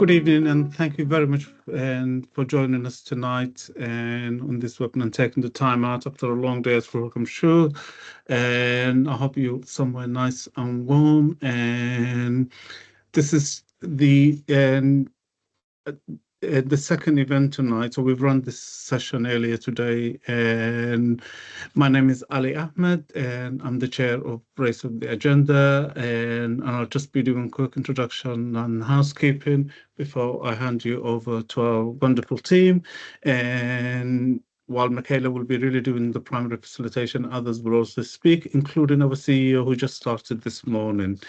Good evening, and thank you very much for joining us tonight and on this webinar and taking the time out after a long day's work, I'm sure. And I hope you're somewhere nice and warm. And this is the second event tonight. So we've run this session earlier today, and my name is Ali Ahmed, and I'm the chair of Race of the Agenda, and I'll just be doing a quick introduction and housekeeping before I hand you over to our wonderful team. And while Michaela will be really doing the primary facilitation, others will also speak, including our CEO who just started this morning.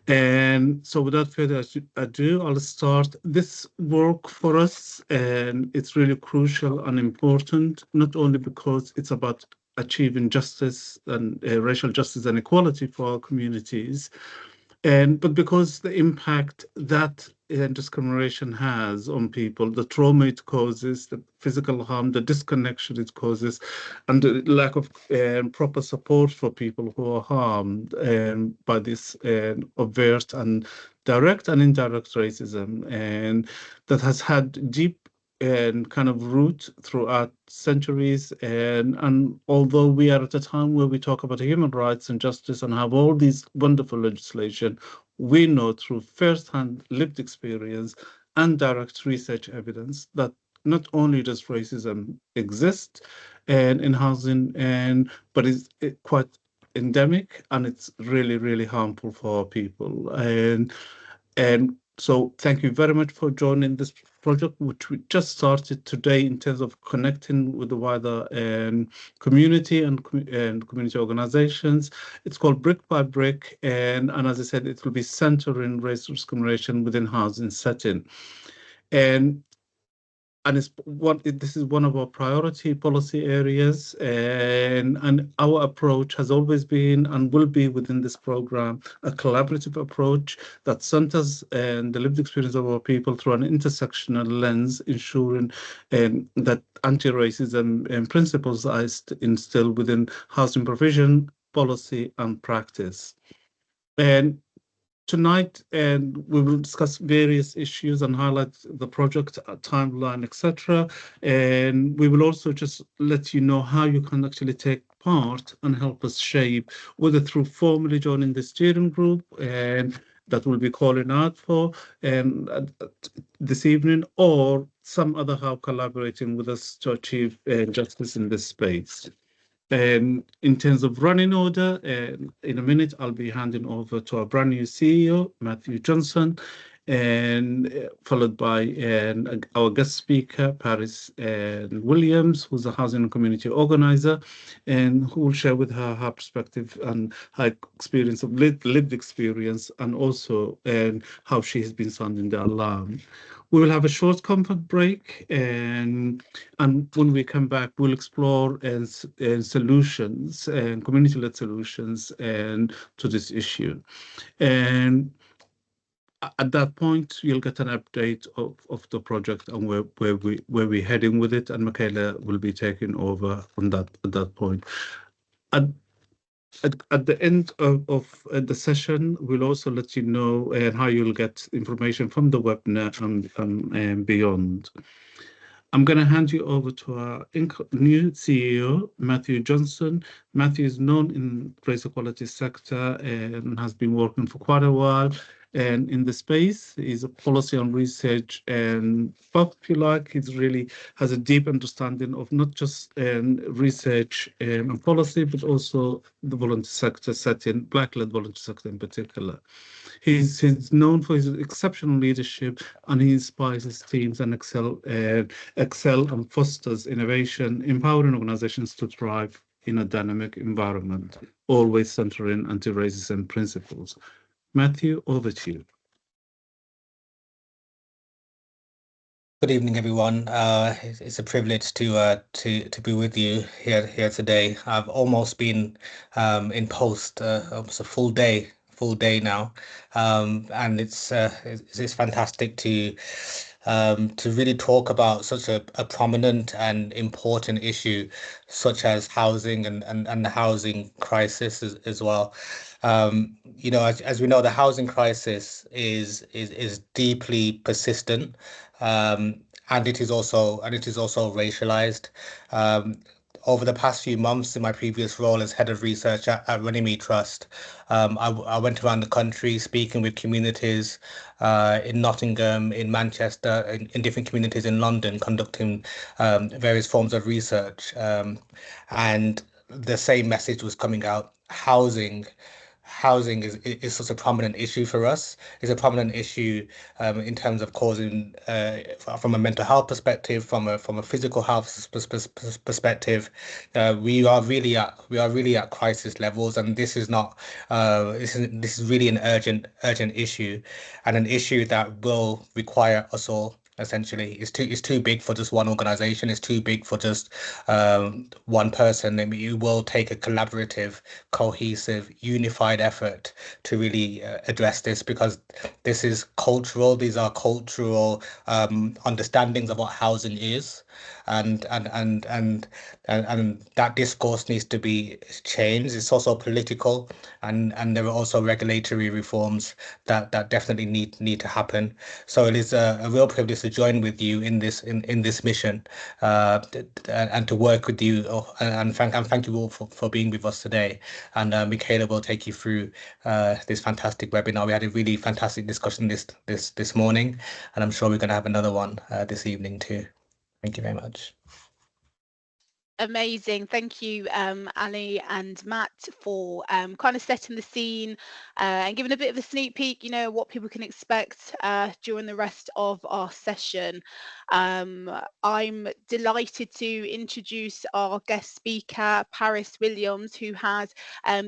And so without further ado, I'll start this work for us, and it's really crucial and important, not only because it's about achieving justice and racial justice and equality for our communities, but because the impact that discrimination has on people, the trauma it causes, the physical harm, the disconnection it causes, and the lack of proper support for people who are harmed by this overt and direct and indirect racism, and that has had deep and kind of root throughout centuries. And although we are at a time where we talk about human rights and justice and have all these wonderful legislation, we know through first-hand lived experience and direct research evidence that not only does racism exist in housing, but it's quite endemic, and it's really, really harmful for our people. And so thank you very much for joining this project, which we just started today in terms of connecting with the wider community and community organizations. It's called Brick by Brick, and as I said, it will be centering race discrimination within housing setting. And this is one of our priority policy areas, and our approach has always been and will be within this program a collaborative approach that centers the lived experience of our people through an intersectional lens, ensuring that anti-racism principles are instilled within housing provision, policy, and practice. And tonight, and we will discuss various issues and highlight the project timeline, etc. And we will also just let you know how you can actually take part and help us shape, whether through formally joining the steering group and that we'll be calling out for this evening, or some other how collaborating with us to achieve justice in this space. And in terms of running order, in a minute, I'll be handing over to our brand new CEO, Matthew Johnson, and followed by our guest speaker, Paris Williams, who's a housing and community organizer, and who will share with her perspective and her experience of lived experience, and also how she has been sounding the alarm. We will have a short comfort break, and when we come back, we'll explore solutions and community-led solutions to this issue. And at that point, you'll get an update of the project and where we're heading with it, and Michaela will be taking over on that at that point. At the end of the session, we'll also let you know how you'll get information from the webinar and beyond. I'm going to hand you over to our new CEO, Matthew Johnson. Matthew is known in the race equality sector and has been working for quite a while. And in the space, he's a policy and research, and both, if you like, he really has a deep understanding of not just research and policy, but also the volunteer sector setting, Black-led volunteer sector in particular. He's known for his exceptional leadership, and he inspires his teams and excel and fosters innovation, empowering organizations to thrive in a dynamic environment, always centering anti-racism principles. Matthew, over to you. Good evening, everyone. It's a privilege to be with you here today. I've almost been in post almost a full day full day now, and it's fantastic to really talk about such a prominent and important issue such as housing and the housing crisis as well. As we know, the housing crisis is deeply persistent, and it is also racialized. Um, Over the past few months, in my previous role as head of research at Runnymede Trust, I went around the country speaking with communities in Nottingham, in Manchester, in different communities in London, conducting various forms of research. And the same message was coming out. Housing is such a prominent issue for us. It's a prominent issue in terms of causing, from a mental health perspective, from a physical health perspective. We are really at crisis levels, and this is really an urgent issue, and an issue that will require us all. Essentially, it's too big for just one organization. It's too big for just one person. I mean, it will take a collaborative, cohesive, unified effort to really address this, because this is cultural. These are cultural understandings of what housing is, and and and and and that discourse needs to be changed. It's also political, and there are also regulatory reforms that definitely need to happen. So it is a real privilege to join with you in this mission, and to work with you. And thank you all for being with us today. And Michaela will take you through this fantastic webinar. We had a really fantastic discussion this morning, and I'm sure we're going to have another one this evening too. Thank you very much. Amazing. Thank you, Ali and Matt, for kind of setting the scene and giving a bit of a sneak peek, what people can expect during the rest of our session. I'm delighted to introduce our guest speaker, Paris Williams, who has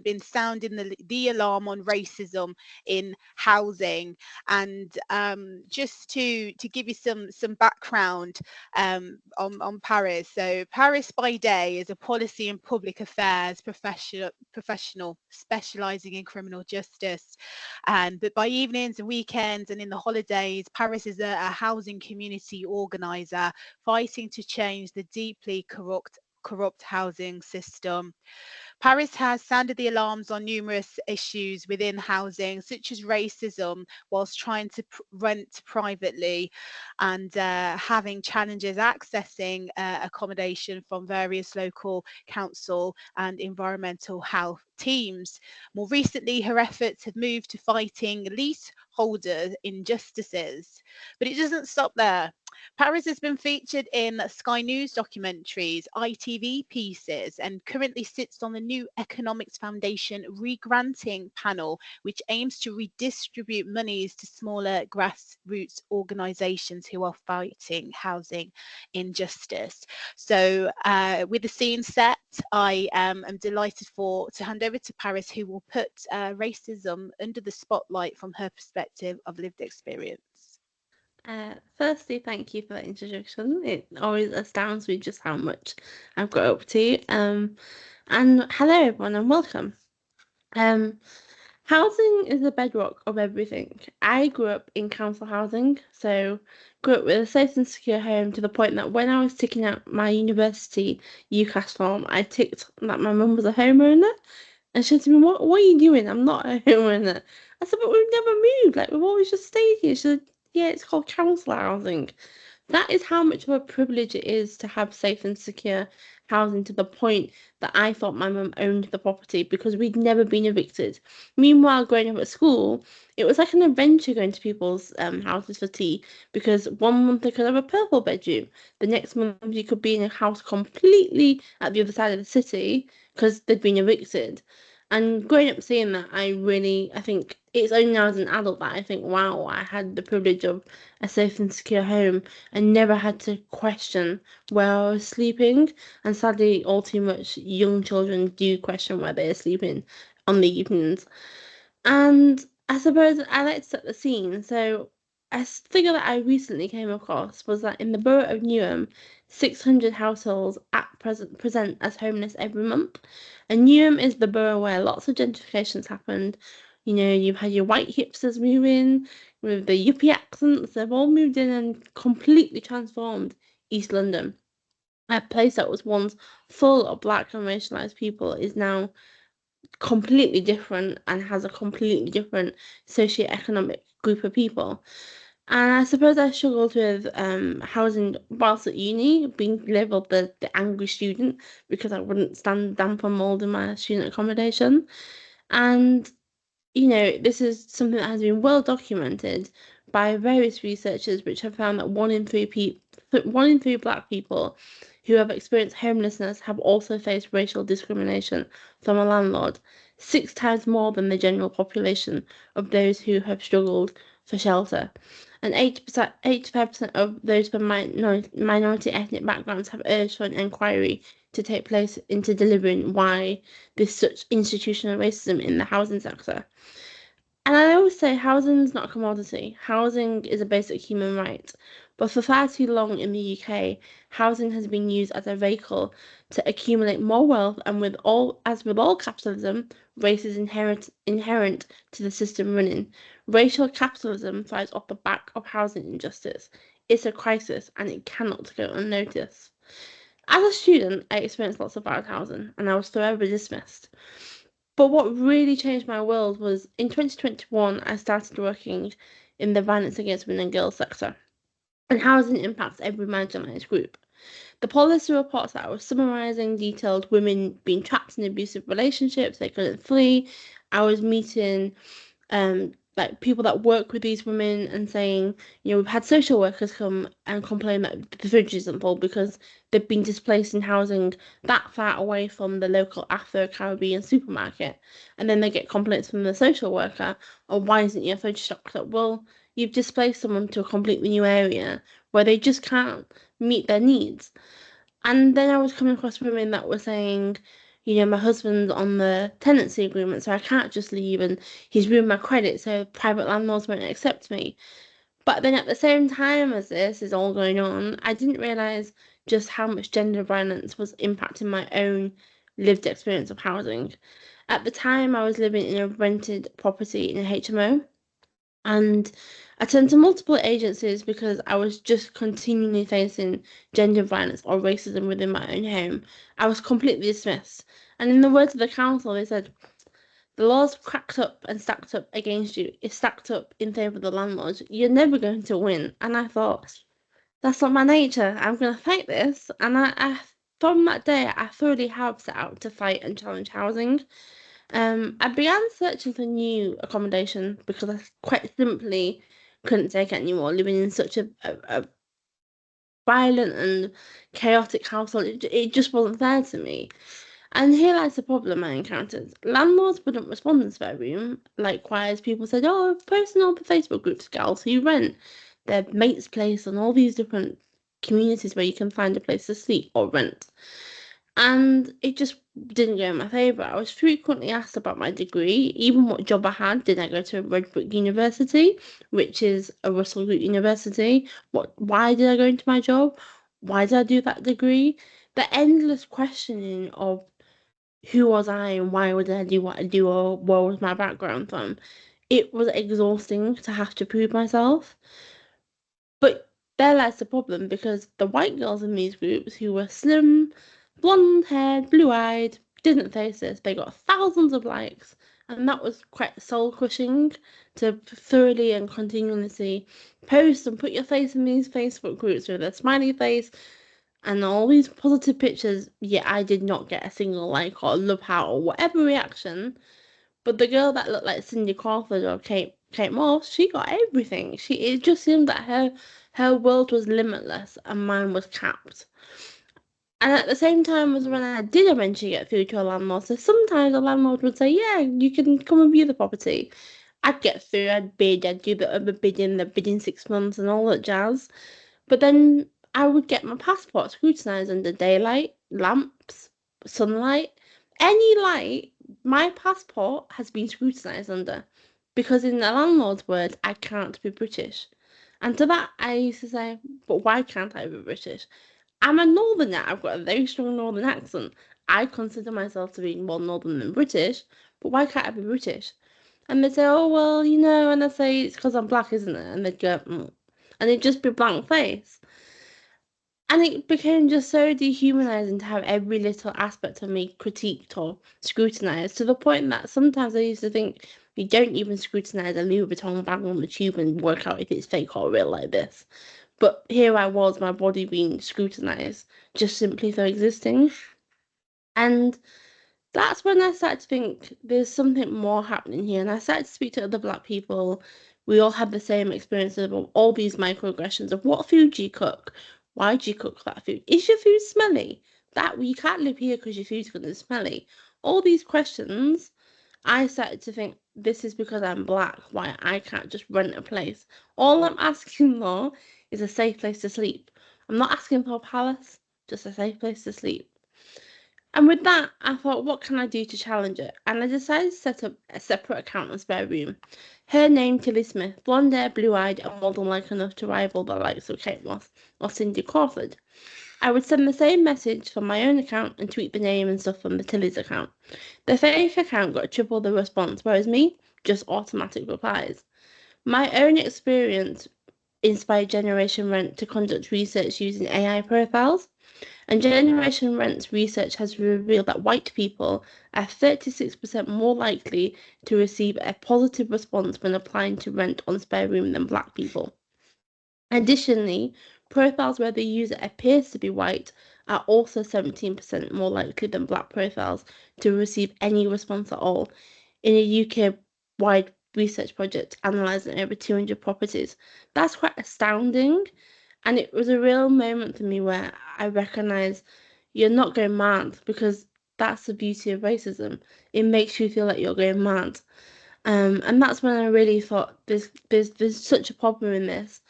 been sounding the alarm on racism in housing. And just to give you some background on Paris. So Paris by day is a policy and public affairs professional specializing in criminal justice. But by evenings and weekends and in the holidays, Paris is a housing community organizer fighting to change the deeply corrupt housing system. Paris has sounded the alarms on numerous issues within housing, such as racism, whilst trying to rent privately and having challenges accessing accommodation from various local council and environmental health teams. More recently, her efforts have moved to fighting leaseholder injustices. But it doesn't stop there. Paris has been featured in Sky News documentaries, ITV pieces, and currently sits on the New Economics Foundation Regranting panel, which aims to redistribute monies to smaller grassroots organisations who are fighting housing injustice. So with the scene set, I am delighted to hand over to Paris, who will put racism under the spotlight from her perspective of lived experience. Firstly, thank you for that introduction. It always astounds me just how much I've got up to. And hello everyone and welcome. Housing is the bedrock of everything. I grew up in council housing, so grew up with a safe and secure home to the point that when I was ticking out my university UCAS form, I ticked that my mum was a homeowner. And she said to me, what are you doing? I'm not a homeowner. I said, but we've never moved. Like, we've always just stayed here. She said, yeah, it's called council housing. That is how much of a privilege it is to have safe and secure housing, to the point that I thought my mum owned the property because we'd never been evicted. Meanwhile, growing up at school, it was like an adventure going to people's houses for tea, because 1 month they could have a purple bedroom, the next month you could be in a house completely at the other side of the city because they'd been evicted. And growing up seeing that, I think it's only now as an adult that I think, wow, I had the privilege of a safe and secure home and never had to question where I was sleeping. And sadly, all too much young children do question where they're sleeping on the evenings. And I suppose I like to set the scene. So a figure that I recently came across was that in the borough of Newham, 600 households at present as homeless every month. And Newham is the borough where lots of gentrification's happened. You know, you've had your white hipsters move in with the yuppie accents. They've all moved in and completely transformed East London. A place that was once full of black and racialized people is now completely different and has a completely different socioeconomic group of people. And I suppose I struggled with housing whilst at uni, being labelled the angry student because I wouldn't stand damp and mould in my student accommodation. And, you know, this is something that has been well documented by various researchers, which have found that 1 in 3 black people who have experienced homelessness have also faced racial discrimination from a landlord, 6 times more than the general population of those who have struggled for shelter. And 85% of those from minority ethnic backgrounds have urged for an inquiry to take place into delivering why there's such institutional racism in the housing sector. And I always say housing is not a commodity. Housing is a basic human right. But for far too long in the UK, housing has been used as a vehicle to accumulate more wealth, and with all capitalism, race is inherent to the system running. Racial capitalism thrives off the back of housing injustice. It's a crisis and it cannot go unnoticed. As a student, I experienced lots of bad housing and I was forever dismissed. But what really changed my world was in 2021, I started working in the violence against women and girls sector, and housing impacts every marginalised group. The policy reports that I was summarising detailed women being trapped in abusive relationships, they couldn't flee. I was meeting like people that work with these women and saying, you know, we've had social workers come and complain that the fridge isn't full because they've been displaced in housing that far away from the local Afro-Caribbean supermarket. And then they get complaints from the social worker, oh, why isn't your fridge stocked up? Well, you've displaced someone to a completely new area where they just can't meet their needs. And then I was coming across women that were saying, you know, my husband's on the tenancy agreement, so I can't just leave, and he's ruined my credit, so private landlords won't accept me. But then at the same time as this is all going on, I didn't realise just how much gender violence was impacting my own lived experience of housing. At the time, I was living in a rented property in a HMO, and I turned to multiple agencies because I was just continually facing gender violence or racism within my own home. I was completely dismissed. And in the words of the council, they said, the law's cracked up and stacked up against you. It's stacked up in favour of the landlords. You're never going to win. And I thought, that's not my nature. I'm going to fight this. And I from that day, I thoroughly have set out to fight and challenge housing. I began searching for new accommodation because I quite simply couldn't take it anymore, living in such a violent and chaotic household. It just wasn't fair to me. And here lies the problem I encountered. Landlords wouldn't respond in spare room. Likewise, people said, oh, post on all the Facebook groups, gals who rent their mate's place and all these different communities where you can find a place to sleep or rent. And it just didn't go in my favour. I was frequently asked about my degree, even what job I had. Did I go to Redbrook University, which is a Russell Group university? Why did I go into my job? Why did I do that degree? The endless questioning of who was I and why would I do what I do, or where was my background from? It was exhausting to have to prove myself. But there lies the problem, because the white girls in these groups who were slim, blonde-haired, blue-eyed, didn't face this. They got thousands of likes, and that was quite soul-crushing to thoroughly and continuously post and put your face in these Facebook groups with a smiley face and all these positive pictures, yet I did not get a single like or love heart or whatever reaction. But the girl that looked like Cindy Crawford or Kate Moss, she got everything. It just seemed that her world was limitless and mine was capped. And at the same time as when I did eventually get through to a landlord, so sometimes a landlord would say, yeah, you can come and view the property. I'd get through, I'd bid, I'd do the bidding 6 months and all that jazz. But then I would get my passport scrutinised under daylight, lamps, sunlight, any light. My passport has been scrutinised under, because in the landlord's words, I can't be British. And to that, I used to say, but why can't I be British? I'm a northerner. I've got a very strong northern accent. I consider myself to be more northern than British, but why can't I be British? And they'd say, oh, well, you know, and I'd say, it's because I'm black, isn't it? And they'd go, mm. And it'd just be blank face. And it became just so dehumanizing to have every little aspect of me critiqued or scrutinized, to the point that sometimes I used to think, you don't even scrutinize a Louis Vuitton bag on the tube and work out if it's fake or real like this. But here I was, my body being scrutinized just simply for existing. And that's when I started to think there's something more happening here. And I started to speak to other black people. We all had the same experiences of all these microaggressions of what food do you cook? Why do you cook that food? Is your food smelly? That you can't live here because your food's going to be smelly. All these questions, I started to think this is because I'm black, why I can't just rent a place. All I'm asking for is a safe place to sleep. I'm not asking for a palace, just a safe place to sleep. And with that, I thought, what can I do to challenge it? And I decided to set up a separate account on Spare Room. Her name, Tilly Smith, blonde hair, blue-eyed, and more than like enough to rival the likes of Kate Moss or Cindy Crawford. I would send the same message from my own account and tweet the name and stuff from the Tilly's account. The fake account got triple the response, whereas me, just automatic replies. My own experience inspired Generation Rent to conduct research using AI profiles. And Generation Rent's research has revealed that white people are 36% more likely to receive a positive response when applying to rent on Spare Room than black people. Additionally, profiles where the user appears to be white are also 17% more likely than black profiles to receive any response at all in a UK-wide research project analysing over 200 properties. That's quite astounding. And it was a real moment for me where I recognised you're not going mad, because that's the beauty of racism. It makes you feel like you're going mad. And that's when I really thought there's such a problem in this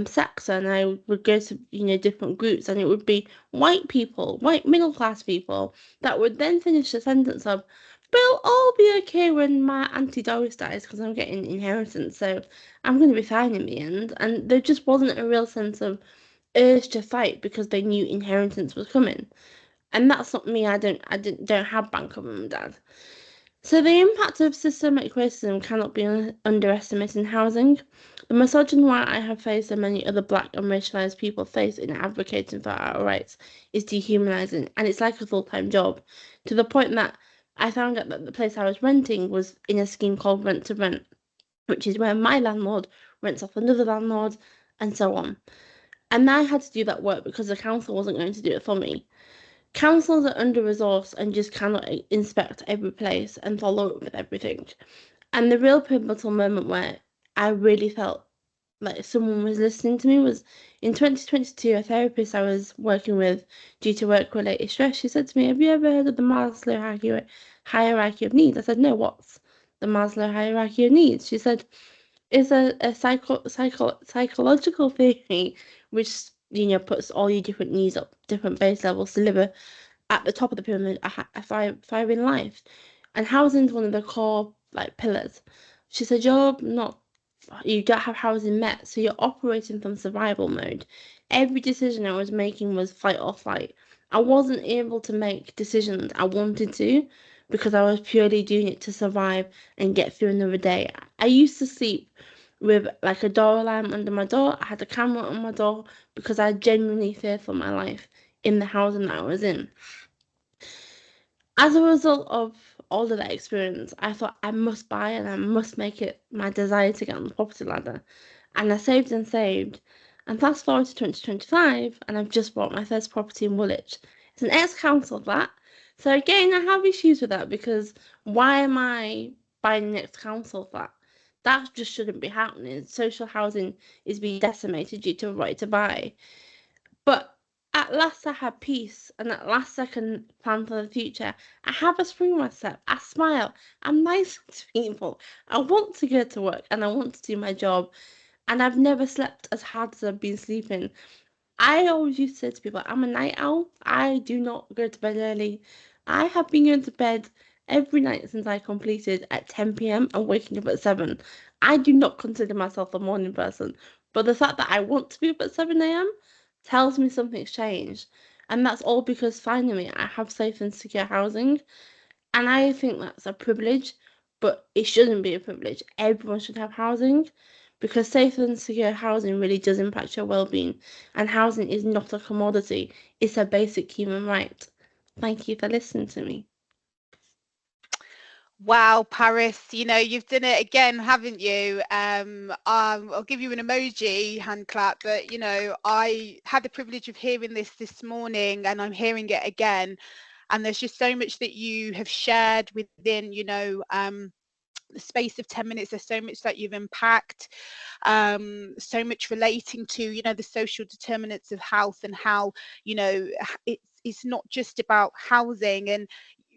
sector. And I would go to different groups, and it would be white people, white middle class people, that would then finish the sentence of, but it'll all be okay when my Auntie Doris dies because I'm getting inheritance, so I'm going to be fine in the end. And there just wasn't a real sense of urge to fight because they knew inheritance was coming. And that's not me. I don't have bank of mum and dad. So the impact of systemic racism cannot be underestimated in housing. The misogyny I have faced and many other black and racialized people face in advocating for our rights is dehumanizing, and it's like a full-time job, to the point that I found out that the place I was renting was in a scheme called Rent to Rent, which is where my landlord rents off another landlord, and so on. And I had to do that work because the council wasn't going to do it for me. Councils are under-resourced and just cannot inspect every place and follow up with everything. And the real pivotal moment where I really felt like someone was listening to me was in 2022. A therapist I was working with due to work-related stress, she said to me, have you ever heard of the Maslow hierarchy of needs? I said, no, what's the Maslow hierarchy of needs? She said, it's a psychological theory which puts all your different needs up different base levels to live at the top of the pyramid a thriving life. And housing is one of the core pillars. She said, you don't have housing met, so you're operating from survival mode. Every decision I was making was fight or flight. I wasn't able to make decisions I wanted to because I was purely doing it to survive and get through another day. I used to sleep with a door alarm under my door. I had a camera on my door because I genuinely feared for my life in the housing that I was in. As a result of all of that experience, I thought I must buy and I must make it my desire to get on the property ladder. And I saved and saved. And fast forward to 2025, and I've just bought my first property in Woolwich. It's an ex-council flat. So again, I have issues with that, because why am I buying an ex-council flat? That just shouldn't be happening. Social housing is being decimated due to a right to buy. But at last I had peace, and at last I can plan for the future. I have a spring in my step. I smile. I'm nice to people. I want to go to work and I want to do my job. And I've never slept as hard as I've been sleeping. I always used to say to people, I'm a night owl. I do not go to bed early. I have been going to bed every night since I completed at 10 p.m. and waking up at 7. I do not consider myself a morning person. But the fact that I want to be up at 7 a.m. tells me something's changed. And that's all because finally I have safe and secure housing. And I think that's a privilege. but it shouldn't be a privilege. Everyone should have housing, because safe and secure housing really does impact your well-being, and housing is not a commodity, it's a basic human right. Thank you for listening to me. Wow, Paris, you know, you've done it again, haven't you? I'll give you an emoji hand clap, but you know, I had the privilege of hearing this morning, and I'm hearing it again. And there's just so much that you have shared within, you know, the space of 10 minutes. There's so much that you've unpacked, so much relating to, you know, the social determinants of health, and how, you know, it's not just about housing. And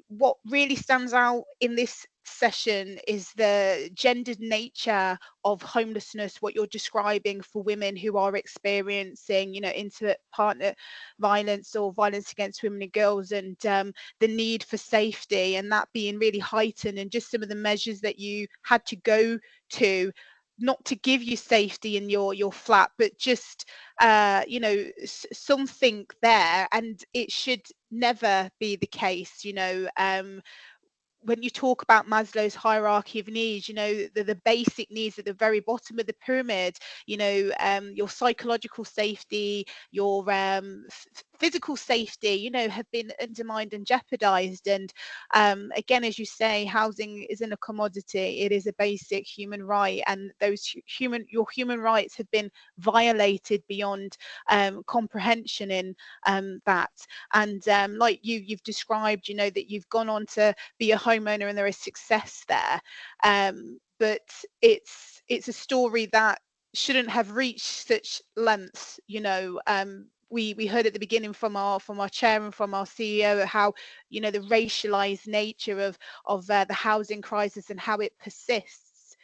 what really stands out in this session is the gendered nature of homelessness, what you're describing for women who are experiencing, you know, intimate partner violence or violence against women and girls, and the need for safety, and that being really heightened, and just some of the measures that you had to go to, not to give you safety in your flat, but just you know, something there. And it should never be the case, you know. When you talk about Maslow's hierarchy of needs, you know, the basic needs at the very bottom of the pyramid, you know, your psychological safety, your physical safety, you know, have been undermined and jeopardized. And again, as you say, housing isn't a commodity, it is a basic human right, and your human rights have been violated beyond comprehension in that. And like you've described, you know, that you've gone on to be a homeowner and there is success there, but it's a story that shouldn't have reached such lengths, you know. We heard at the beginning from our chair and from our CEO how, you know, the racialized nature of the housing crisis and how it persists.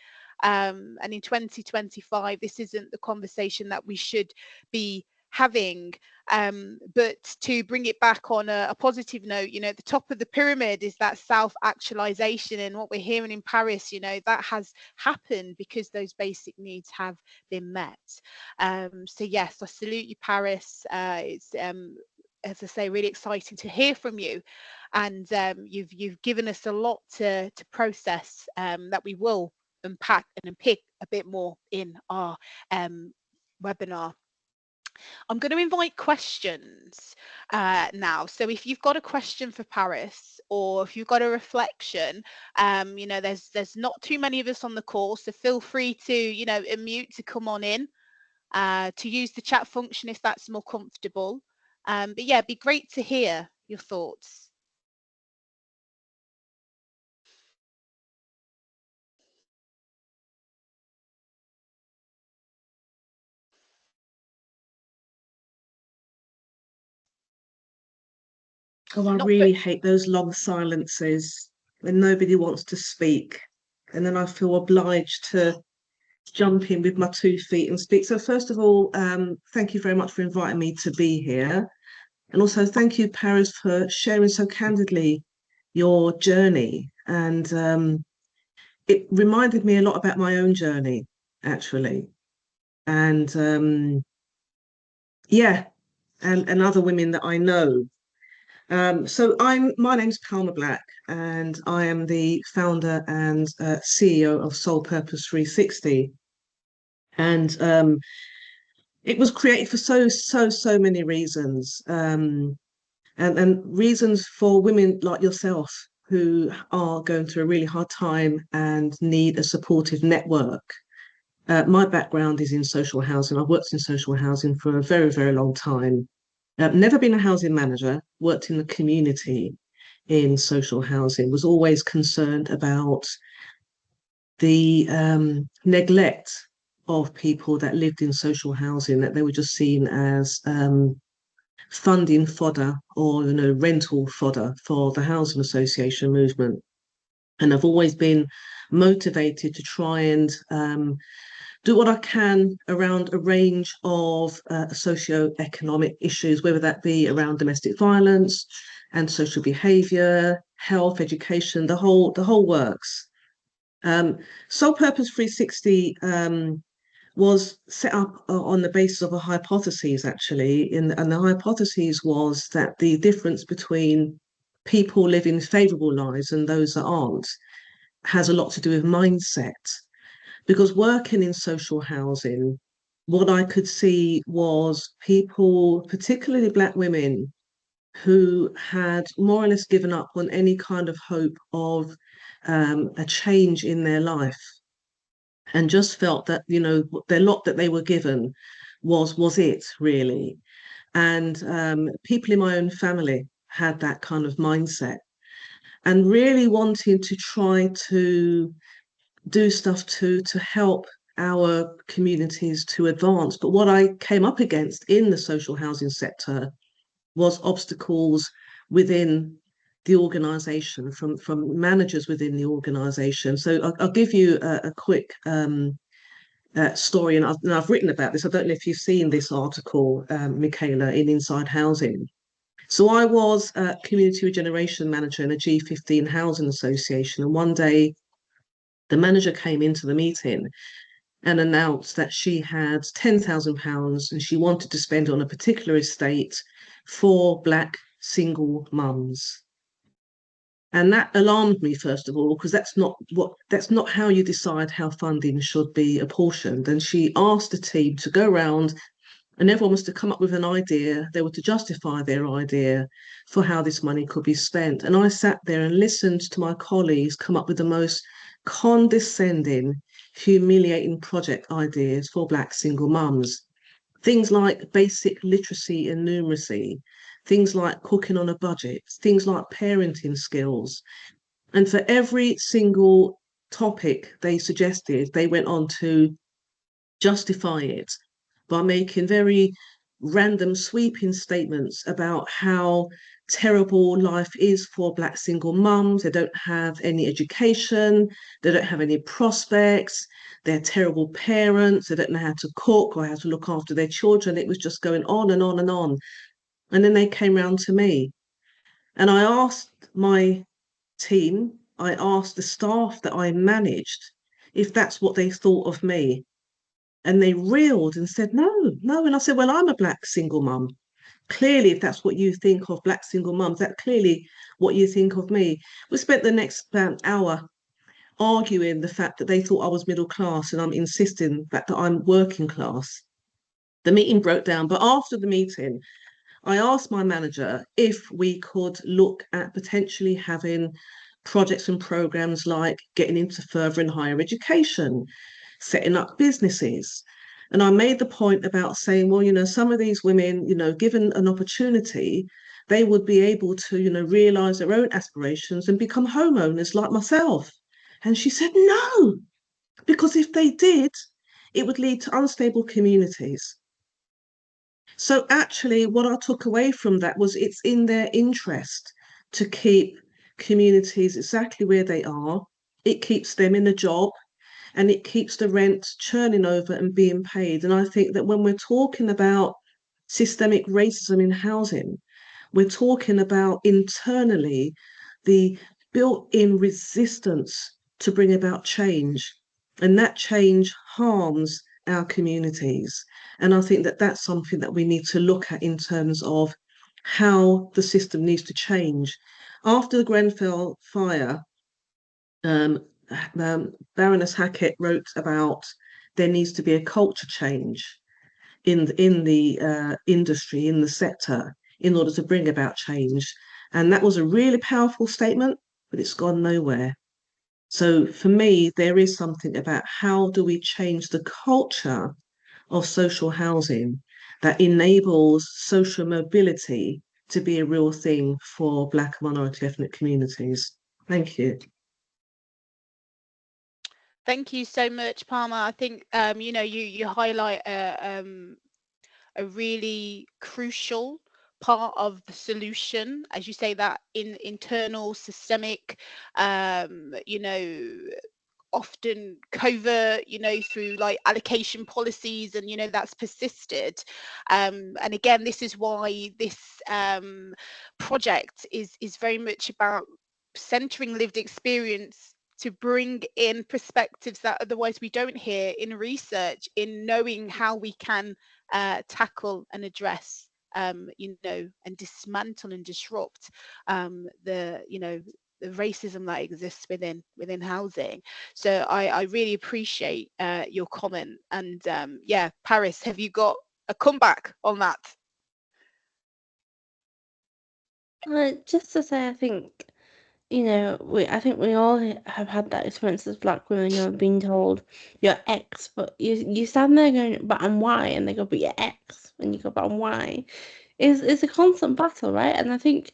And in 2025, this isn't the conversation that we should be having. But to bring it back on a positive note, you know, at the top of the pyramid is that self-actualization, and what we're hearing in Paris, you know, that has happened because those basic needs have been met. So yes, I salute you, Paris. It's as I say, really exciting to hear from you, and you've given us a lot to process, that we will unpack and unpick a bit more in our webinar. I'm going to invite questions now. So if you've got a question for Paris, or if you've got a reflection, you know, there's not too many of us on the call, so feel free to, you know, unmute to come on in, to use the chat function if that's more comfortable. But yeah, it'd be great to hear your thoughts. Oh, I Not really hate those long silences when nobody wants to speak. And then I feel obliged to jump in with my 2 feet and speak. So first of all, thank you very much for inviting me to be here. And also thank you, Paris, for sharing so candidly your journey. And it reminded me a lot about my own journey, actually. And yeah, and other women that I know. So my name's Palmer Black, and I am the founder and CEO of Soul Purpose 360. And it was created for so many reasons, and reasons for women like yourself who are going through a really hard time and need a supportive network. My background is in social housing. I've worked in social housing for a very long time. Never been a housing manager, worked in the community in social housing, was always concerned about the neglect of people that lived in social housing, that they were just seen as funding fodder, or, you know, rental fodder for the housing association movement. And I've always been motivated to try and do what I can around a range of socio-economic issues, whether that be around domestic violence and social behaviour, health, education, the whole works. Soul Purpose 360 was set up on the basis of a hypothesis, actually, and the hypothesis was that the difference between people living favourable lives and those that aren't has a lot to do with mindset. Because working in social housing, what I could see was people, particularly Black women, who had more or less given up on any kind of hope of a change in their life, and just felt that, you know, their lot that they were given was it really. And people in my own family had that kind of mindset, and really wanting to try to do stuff to help our communities to advance. But what I came up against in the social housing sector was obstacles within the organisation, from managers within the organisation. So I'll give you a quick story, and I've written about this. I don't know if you've seen this article, Michaela, in Inside Housing. So I was a community regeneration manager in a G15 housing association, and one day the manager came into the meeting and announced that she had £10,000 and she wanted to spend it on a particular estate for Black single mums. And that alarmed me, first of all, because that's not how you decide how funding should be apportioned. And she asked the team to go around, and everyone was to come up with an idea. They were to justify their idea for how this money could be spent. And I sat there and listened to my colleagues come up with the most condescending, humiliating project ideas for Black single mums. Things like basic literacy and numeracy, things like cooking on a budget, things like parenting skills. And for every single topic they suggested, they went on to justify it by making very random sweeping statements about how terrible life is for Black single mums. They don't have any education, they don't have any prospects, they're terrible parents, they don't know how to cook or how to look after their children. It was just going on and on and on. And then they came round to me, and I asked my team, I asked the staff that I managed if that's what they thought of me. And they reeled and said, no, no. And I said, well, I'm a Black single mum. Clearly, if that's what you think of Black single mums, that's clearly what you think of me. We spent the next hour arguing the fact that they thought I was middle class, and I'm insisting that I'm working class. The meeting broke down. But after the meeting, I asked my manager if we could look at potentially having projects and programs like getting into further and higher education, setting up businesses. And I made the point about saying, well, you know, some of these women, you know, given an opportunity, they would be able to, you know, realize their own aspirations and become homeowners like myself. And she said, no, because if they did, it would lead to unstable communities. So actually, what I took away from that was it's in their interest to keep communities exactly where they are. It keeps them in a job, and it keeps the rent churning over and being paid. And I think that when we're talking about systemic racism in housing, we're talking about internally the built-in resistance to bring about change. And that change harms our communities. And I think that that's something that we need to look at in terms of how the system needs to change. After the Grenfell fire, Baroness Hackett wrote about there needs to be a culture change in the industry, in the sector, in order to bring about change. And that was a really powerful statement, but it's gone nowhere. So for me, there is something about how do we change the culture of social housing that enables social mobility to be a real thing for Black minority ethnic communities. Thank you. Thank you so much, Palmer. I think you know, you highlight a really crucial part of the solution, as you say, that internal systemic, you know, often covert, you know, through like allocation policies, and you know that's persisted. And again, this is why this project is very much about centering lived experience to bring in perspectives that otherwise we don't hear in research, in knowing how we can tackle and address you know, and dismantle and disrupt the, you know, racism that exists within housing. So I really appreciate your comment. And yeah, Paris, have you got a comeback on that? Just to say, I think, I think we all have had that experience as Black women, being told you're X, but you stand there going, but I'm Y, and they go, but you're X, and you go, but I'm Y. It's a constant battle, right? And I think,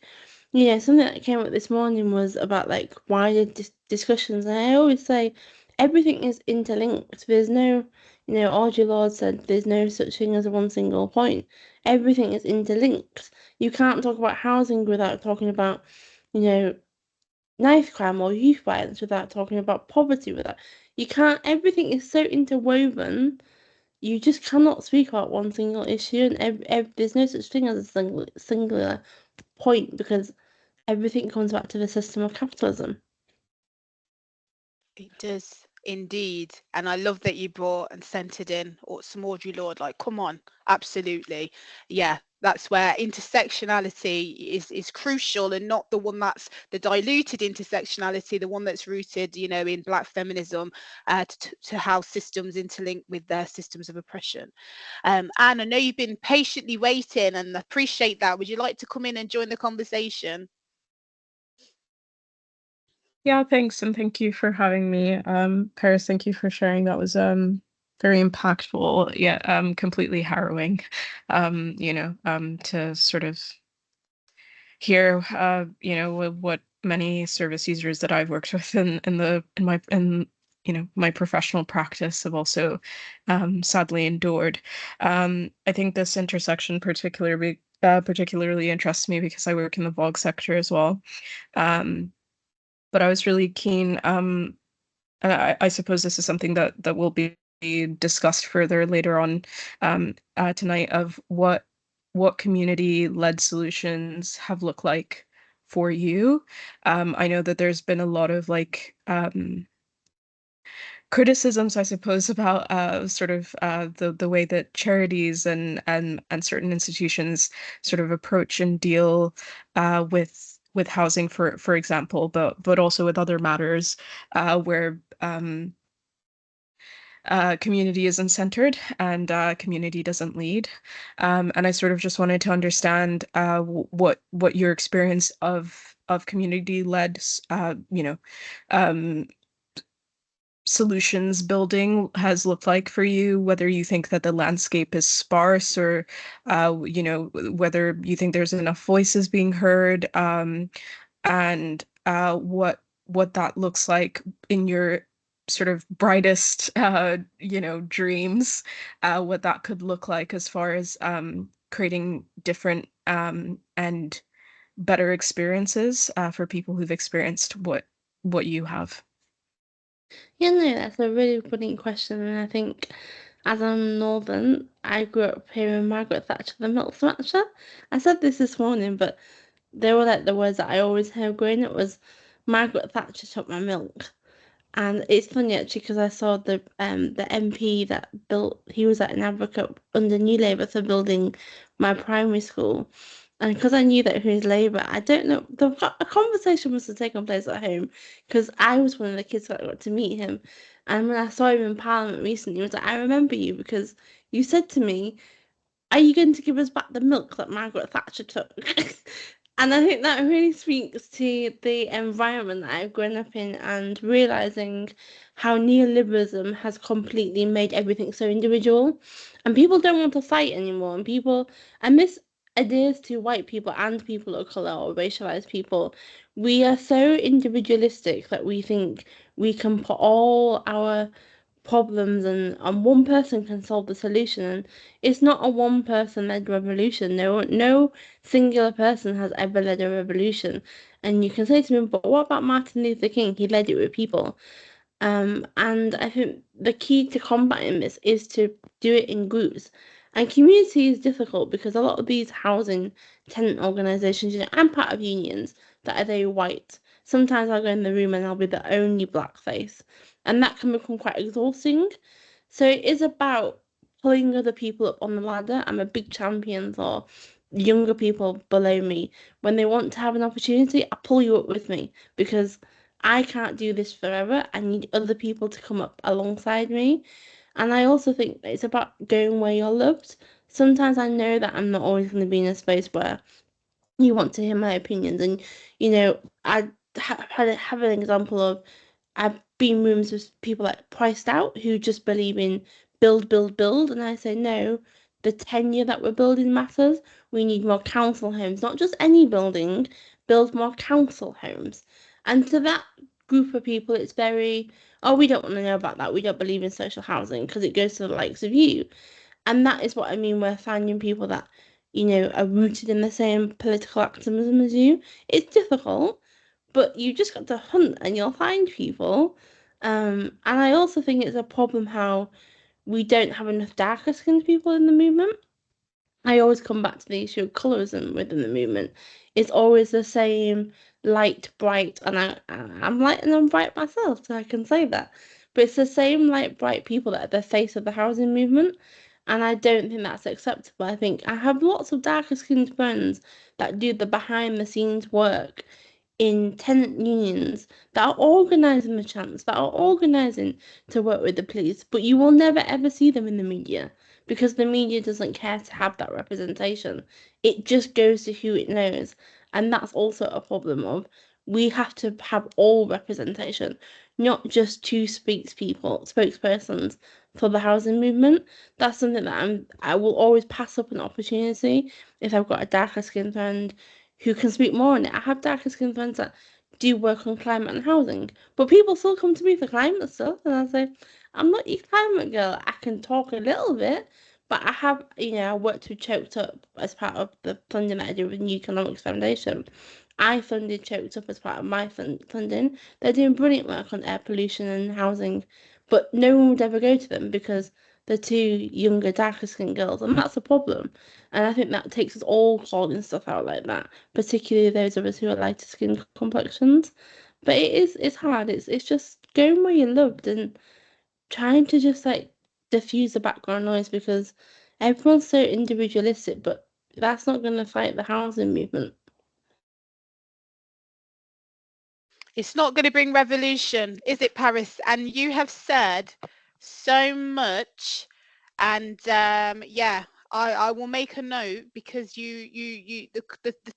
something that came up this morning was about like wider discussions, and I always say everything is interlinked. There's no, Audre Lorde said there's no such thing as one single point. Everything is interlinked. You can't talk about housing without talking about, knife crime or youth violence, without talking about poverty, without you can't. Everything is so interwoven. You just cannot speak about one single issue, and there's no such thing as a singular point, because everything comes back to the system of capitalism. It does indeed. And I love that you brought and centered in some Audre Lorde. Like, come on, absolutely. Yeah, that's where intersectionality is crucial, and not the one that's the diluted intersectionality, the one that's rooted, in Black feminism, to how systems interlink with their systems of oppression. Anne, I know you've been patiently waiting, and appreciate that. Would you like to come in and join the conversation? Yeah, thanks, and thank you for having me. Paris, thank you for sharing. That was very impactful, yet completely harrowing. To sort of hear what many service users that I've worked with in my professional practice have also sadly endured. I think this intersection particularly interests me because I work in the VOG sector as well. But I was really keen, and I suppose this is something that will be discussed further later on tonight, of what community-led solutions have looked like for you. I know that there's been a lot of criticisms, I suppose, about the way that charities and certain institutions sort of approach and deal with housing, for example, but also with other matters where community isn't centered and community doesn't lead. And I sort of just wanted to understand what your experience of community-led solutions building has looked like for you, whether you think that the landscape is sparse, or whether you think there's enough voices being heard, and what that looks like in your sort of brightest dreams, what that could look like as far as creating different and better experiences for people who've experienced what you have. Yeah, no, that's a really brilliant question, and I think as I'm Northern, I grew up hearing Margaret Thatcher, the milk smasher. I said this morning, but they were like the words that I always heard growing up was Margaret Thatcher took my milk. And it's funny actually, because I saw the MP that built, he was like an advocate under New Labour for building my primary school. And because I knew that he was Labour, I don't know, a conversation must have taken place at home, because I was one of the kids that got to meet him. And when I saw him in Parliament recently, he was like, I remember you because you said to me, are you going to give us back the milk that Margaret Thatcher took? And I think that really speaks to the environment that I've grown up in, and realizing how neoliberalism has completely made everything so individual, and people don't want to fight anymore. And this adheres to white people and people of color or racialized people. We are so individualistic that we think we can put all our problems and one person can solve the solution, and it's not a one person led revolution. No singular person has ever led a revolution. And you can say to me, but what about Martin Luther King? He led it with people. And I think the key to combating this is to do it in groups. And community is difficult because a lot of these housing tenant organisations, I'm part of unions that are very white. Sometimes I'll go in the room and I'll be the only black face, and that can become quite exhausting. So it is about pulling other people up on the ladder. I'm a big champion for younger people below me, when they want to have an opportunity, I pull you up with me because I can't do this forever. I need other people to come up alongside me. And I also think it's about going where you're loved. Sometimes I know that I'm not always going to be in a space where you want to hear my opinions. And, I have an example of I've been in rooms with people like priced out who just believe in build, build, build. And I say, no, the tenure that we're building matters. We need more council homes, not just any building, build more council homes. And to that group of people, it's very, oh, we don't want to know about that. We don't believe in social housing because it goes to the likes of you. And that is what I mean. We're finding people that, are rooted in the same political activism as you. It's difficult, but you just got to hunt and you'll find people. And I also think it's a problem how we don't have enough darker skinned people in the movement. I always come back to the issue of colorism within the movement. It's always the same light, bright, and I'm light and I'm bright myself, so I can say that. But it's the same light, bright people that are the face of the housing movement, and I don't think that's acceptable. I think I have lots of darker skinned friends that do the behind the scenes work in tenant unions that are organising the chants, that are organising to work with the police, but you will never ever see them in the media because the media doesn't care to have that representation. It just goes to who it knows. And that's also a problem of we have to have all representation, not just two spokespersons for the housing movement. That's something that I will always pass up an opportunity if I've got a darker skinned friend who can speak more on it. I have darker skinned friends that do work on climate and housing, but people still come to me for climate stuff, and I say, I'm not your climate girl. I can talk a little bit, but I have, I worked with Choked Up as part of the funding that I do with New Economics Foundation. I funded Choked Up as part of my funding. They're doing brilliant work on air pollution and housing, but no one would ever go to them because they're two younger, darker skinned girls, and that's a problem. And I think that takes us all calling stuff out like that, particularly those of us who are lighter skin complexions. But it's hard. It's just going where you're loved and trying to just like diffuse the background noise because everyone's so individualistic, but that's not going to fight the housing movement. It's not going to bring revolution, is it, Paris? And you have said so much, and yeah, I will make a note because the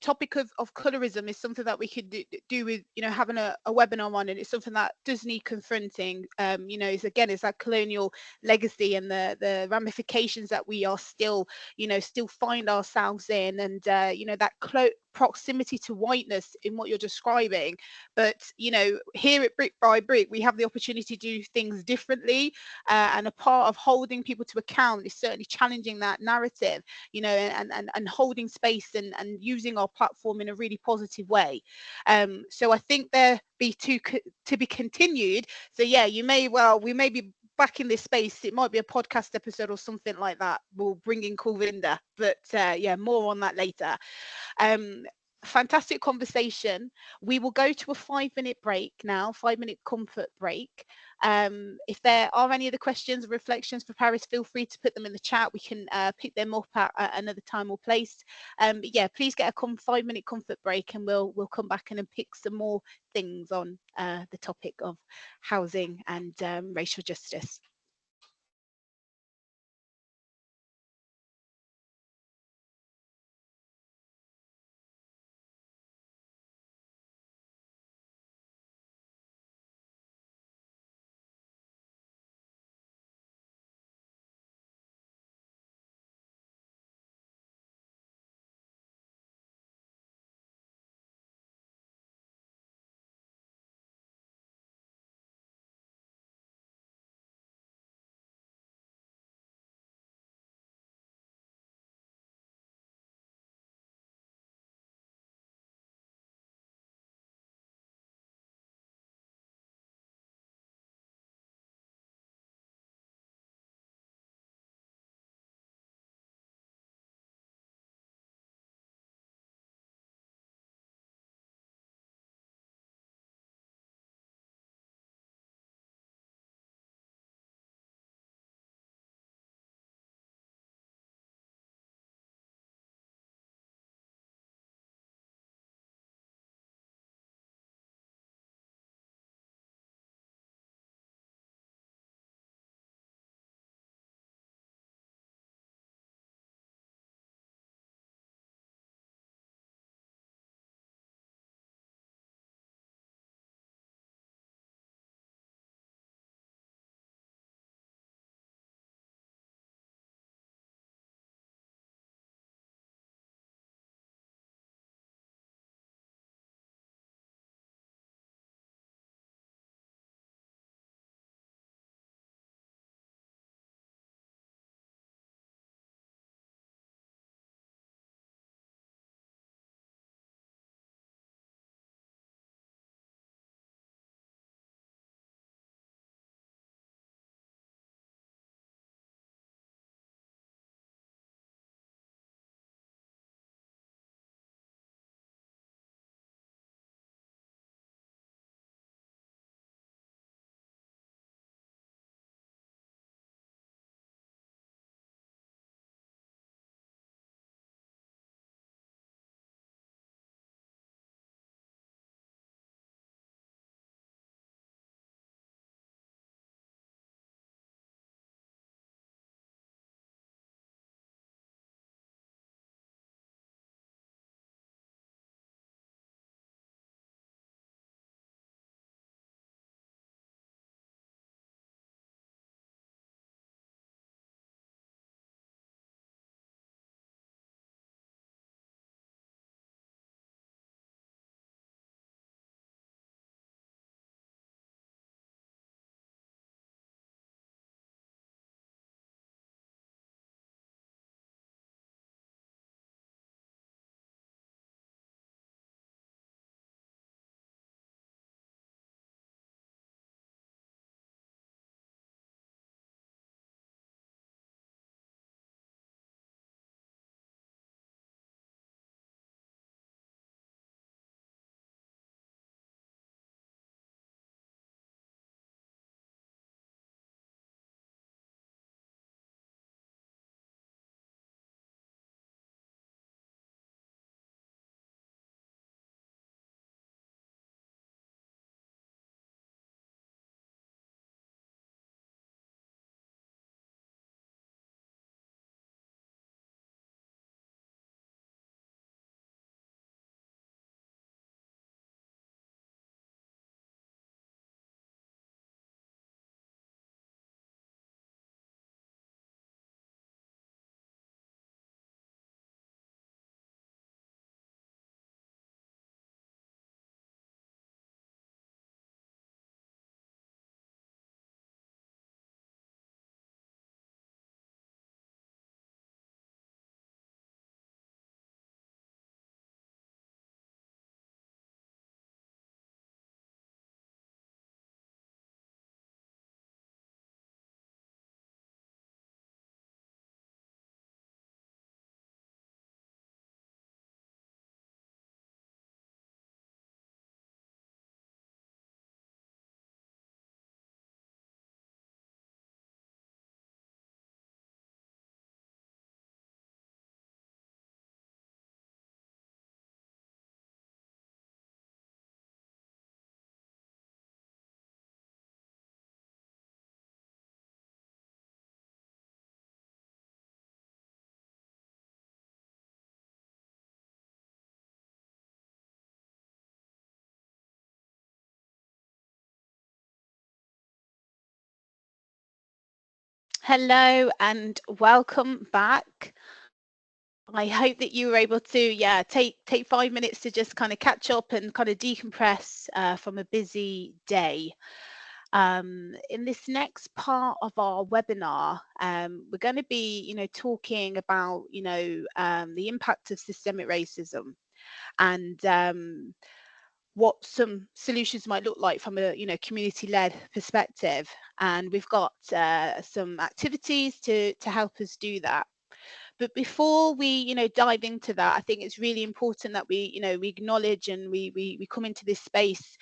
topic of colorism is something that we could do with having a webinar on, and it's something that does need confronting. It's that colonial legacy and the ramifications that we are still find ourselves in, and that proximity to whiteness in what you're describing. But here at Brick by Brick, we have the opportunity to do things differently, and a part of holding people to account is certainly challenging that narrative, and holding space and using our platform in a really positive way. So I think there be to be continued. So yeah, we may be back in this space. It might be a podcast episode or something like that. We'll bring in Kulvinda, but yeah, more on that later. Fantastic conversation. We will go to a 5-minute break now, 5-minute comfort break. If there are any other questions or reflections for Paris, feel free to put them in the chat. We can pick them up at another time or place. But yeah, please get a 5-minute comfort break, and we'll come back and unpick some more things on the topic of housing and racial justice. Hello and welcome back. I hope that you were able to, take 5 minutes to just kind of catch up and kind of decompress from a busy day. In this next part of our webinar, we're going to be, talking about, the impact of systemic racism and what some solutions might look like from a community-led perspective. And we've got some activities to help us do that. But before we dive into that, I think it's really important that we acknowledge and we come into this space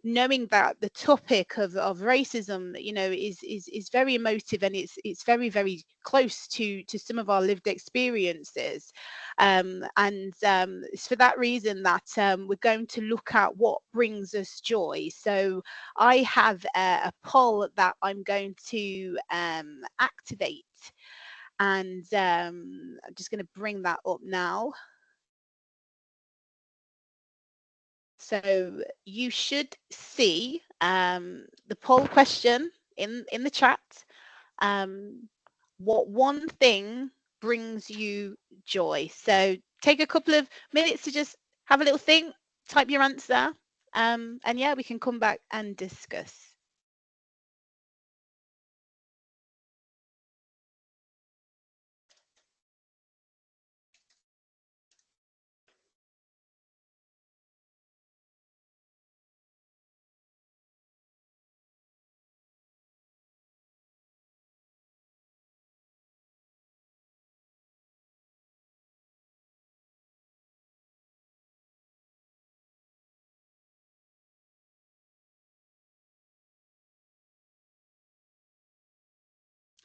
knowing that the topic of racism is very emotive, and it's very, very close to some of our lived experiences, and it's for that reason that we're going to look at what brings us joy. So I have a poll that I'm going to activate, and I'm just going to bring that up now. So you should see the poll question in the chat. What one thing brings you joy? So take a couple of minutes to just have a little think, type your answer, and yeah, we can come back and discuss.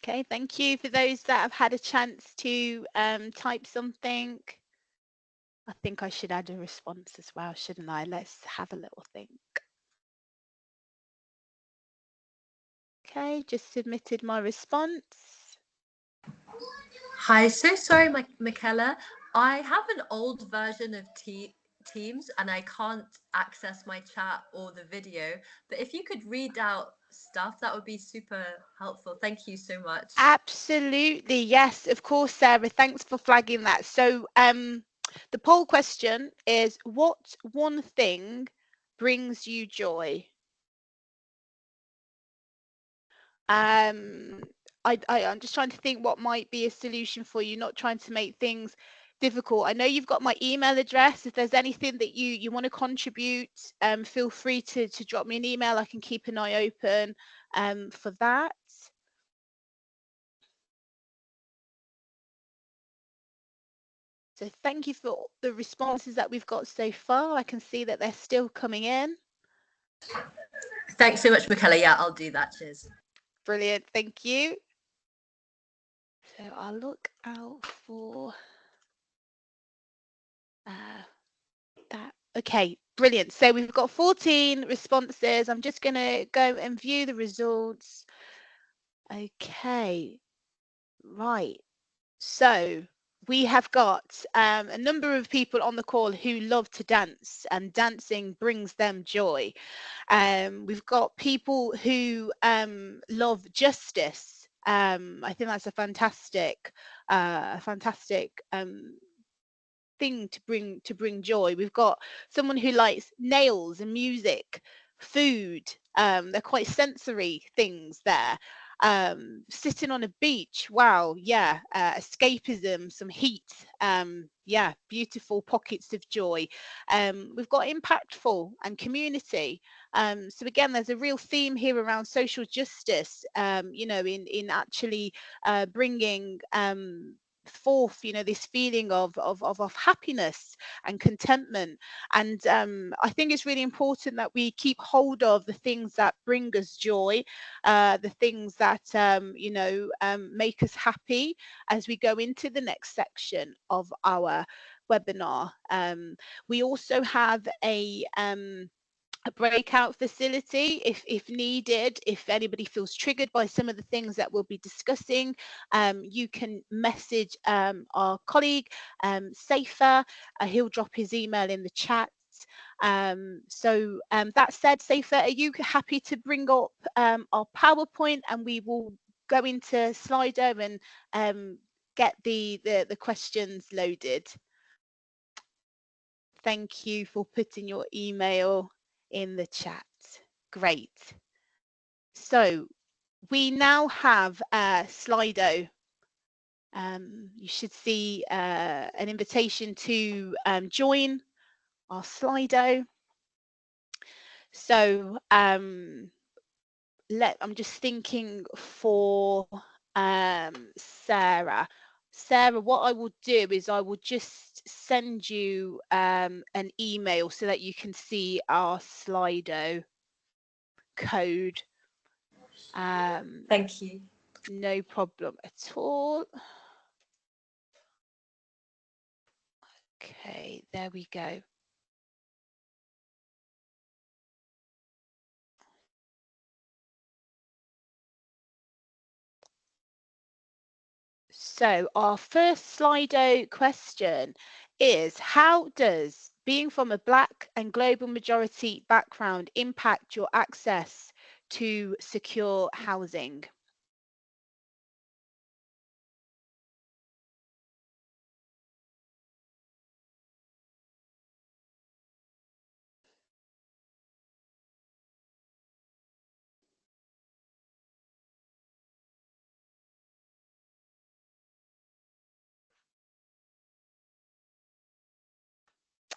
Okay, thank you for those that have had a chance to type something. I think I should add a response as well, shouldn't I? Let's have a little think. Okay, just submitted my response. Hi, so sorry, Michaela. I have an old version of Teams and I can't access my chat or the video, but if you could read out stuff, that would be super helpful. Thank you so much. Absolutely, yes, of course, Sarah. Thanks for flagging that. So the poll question is, what one thing brings you joy? I'm just trying to think what might be a solution for you, not trying to make things difficult. I know you've got my email address. If there's anything that you want to contribute, feel free to drop me an email. I can keep an eye open for that. So thank you for the responses that we've got so far. I can see that they're still coming in. Thanks so much, Michaela. Yeah, I'll do that. Cheers. Brilliant. Thank you. So I'll look out for that. Okay, brilliant. So we've got 14 responses. I'm just going to go and view the results. Okay, right. So we have got a number of people on the call who love to dance, and dancing brings them joy. We've got people who love justice. I think that's a fantastic thing to bring joy. We've got someone who likes nails and music, food. They're quite sensory things there. Sitting on a beach, wow, yeah, escapism, some heat, yeah, beautiful pockets of joy. We've got impactful and community. So again, there's a real theme here around social justice, in actually bringing forth this feeling of happiness and contentment. And I think it's really important that we keep hold of the things that bring us joy, the things that make us happy as we go into the next section of our webinar. We also have a breakout facility if needed. If anybody feels triggered by some of the things that we'll be discussing, you can message our colleague Safer. He'll drop his email in the chat. So that said, Safer, are you happy to bring up our PowerPoint, and we will go into Slido and get the questions loaded. Thank you for putting your email in the chat. Great. So we now have Slido. You should see an invitation to join our Slido. So I'm just thinking for Sarah. Sarah, what I will do is I will just send you an email so that you can see our Slido code. Thank you. No problem at all. Okay, there we go. So our first Slido question is, how does being from a Black and global majority background impact your access to secure housing?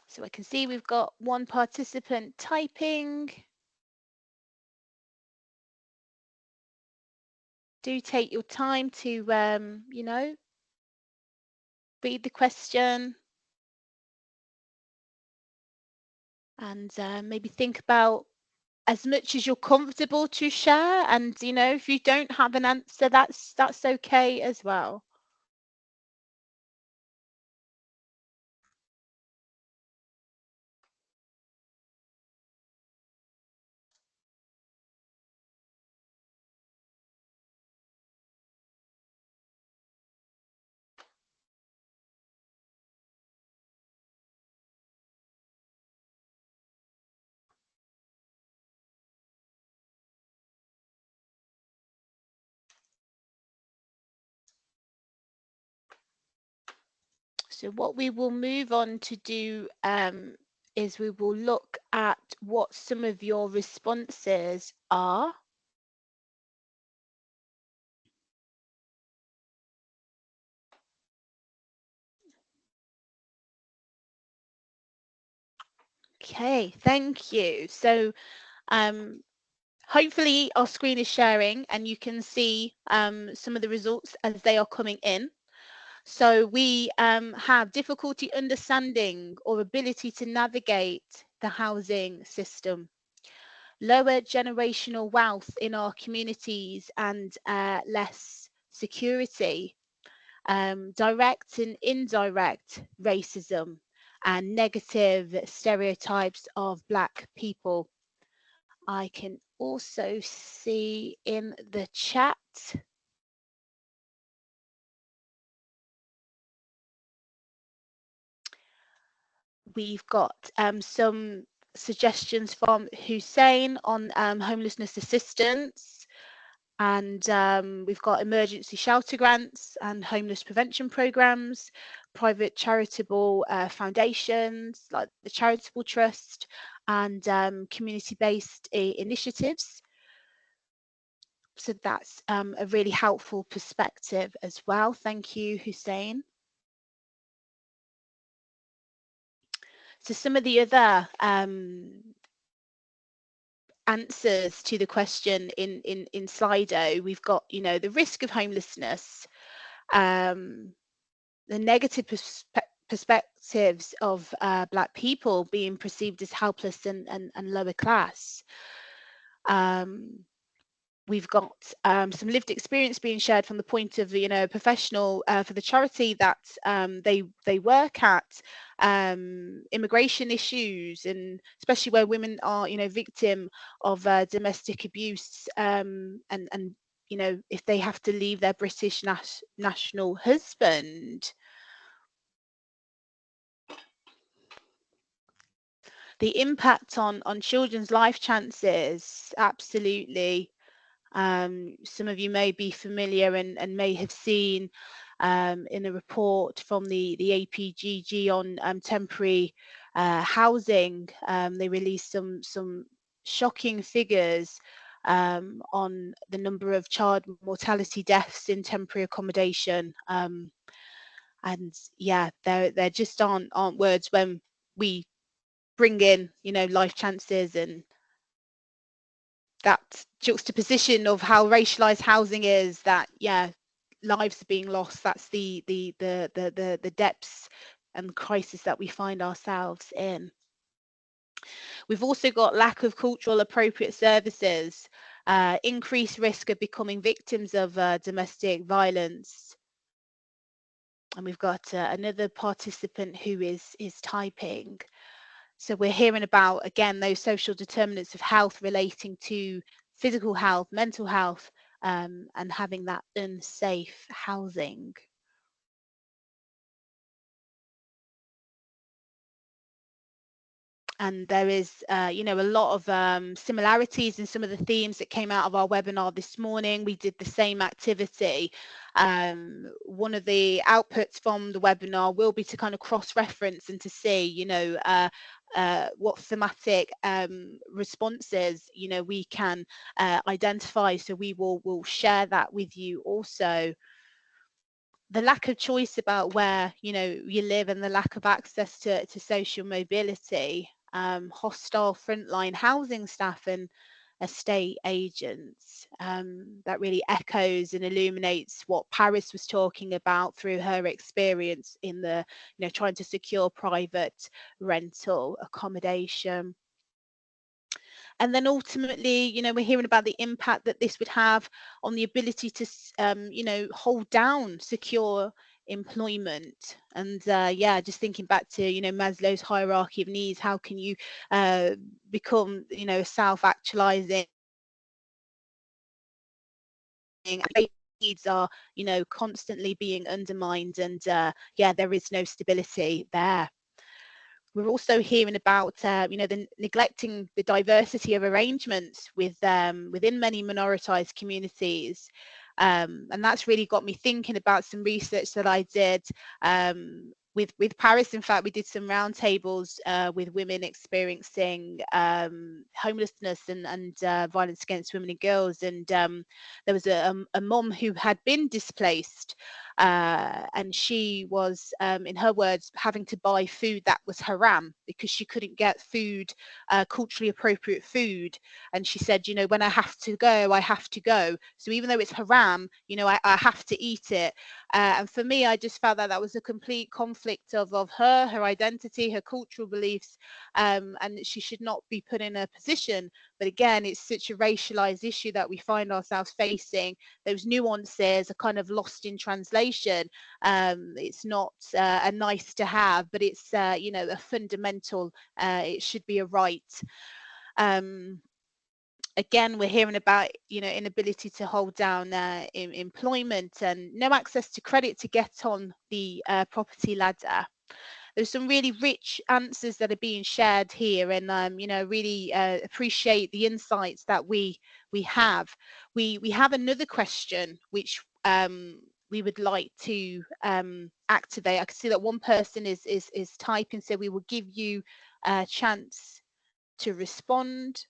So I can see we've got one participant typing. Do take your time to, you know, read the question and maybe think about as much as you're comfortable to share. And, you know, if you don't have an answer, that's okay as well. So what we will move on to do is we will look at what some of your responses are. Okay, thank you. So hopefully our screen is sharing and you can see some of the results as they are coming in. So we have difficulty understanding or ability to navigate the housing system, lower generational wealth in our communities and less security, direct and indirect racism and negative stereotypes of Black people. I can also see in the chat we've got some suggestions from Hussein on homelessness assistance, and we've got emergency shelter grants and homeless prevention programs, private charitable foundations like the Charitable Trust, and community-based initiatives. So that's a really helpful perspective as well. Thank you, Hussein. So some of the other answers to the question in Slido, we've got, you know, the risk of homelessness, the negative perspectives of Black people being perceived as helpless and lower class. We've got some lived experience being shared from the point of, you know, a professional for the charity that they work at, immigration issues, and especially where women are, you know, victim of domestic abuse, and you know, if they have to leave their British national husband. The impact on children's life chances, absolutely. Some of you may be familiar and may have seen in a report from the APGG on temporary housing. They released some shocking figures on the number of child mortality deaths in temporary accommodation. And yeah, there just aren't words when we bring in, you know, life chances and that juxtaposition of how racialized housing is, that yeah, lives are being lost. That's the depths and crisis that we find ourselves in. We've also got lack of cultural appropriate services, increased risk of becoming victims of domestic violence. And we've got another participant who is typing. So we're hearing about, again, those social determinants of health relating to physical health, mental health, and having that unsafe housing. And there is, you know, a lot of similarities in some of the themes that came out of our webinar this morning. We did the same activity. One of the outputs from the webinar will be to kind of cross-reference and to see, you know, what thematic responses, you know, we can identify. So we will share that with you also. The lack of choice about where, you know, you live and the lack of access to social mobility, hostile frontline housing staff and estate agents. That really echoes and illuminates what Paris was talking about through her experience in the, you know, trying to secure private rental accommodation. And then ultimately, you know, we're hearing about the impact that this would have on the ability to, you know, hold down secure employment. And yeah, just thinking back to, you know, Maslow's hierarchy of needs, how can you become, you know, self-actualizing? Needs are, you know, constantly being undermined, and yeah, there is no stability there. We're also hearing about, you know, the neglecting the diversity of arrangements with within many minoritized communities. And that's really got me thinking about some research that I did with Paris. In fact, we did some roundtables with women experiencing homelessness and violence against women and girls. And there was a mom who had been displaced, and she was, in her words, having to buy food that was haram because she couldn't get food, culturally appropriate food. And she said, you know, when I have to go, I have to go. So even though it's haram, you know, I have to eat it. And for me, I just felt that that was a complete conflict of her identity, her cultural beliefs, and she should not be put in a position. But again, it's such a racialized issue that we find ourselves facing. Those nuances are kind of lost in translation. It's not a nice to have, but it's, you know, a fundamental, it should be a right. Again, we're hearing about, you know, inability to hold down employment and no access to credit to get on the property ladder. There's some really rich answers that are being shared here, and you know, really appreciate the insights that we have. We have another question which we would like to activate. I can see that one person is typing, so we will give you a chance to respond.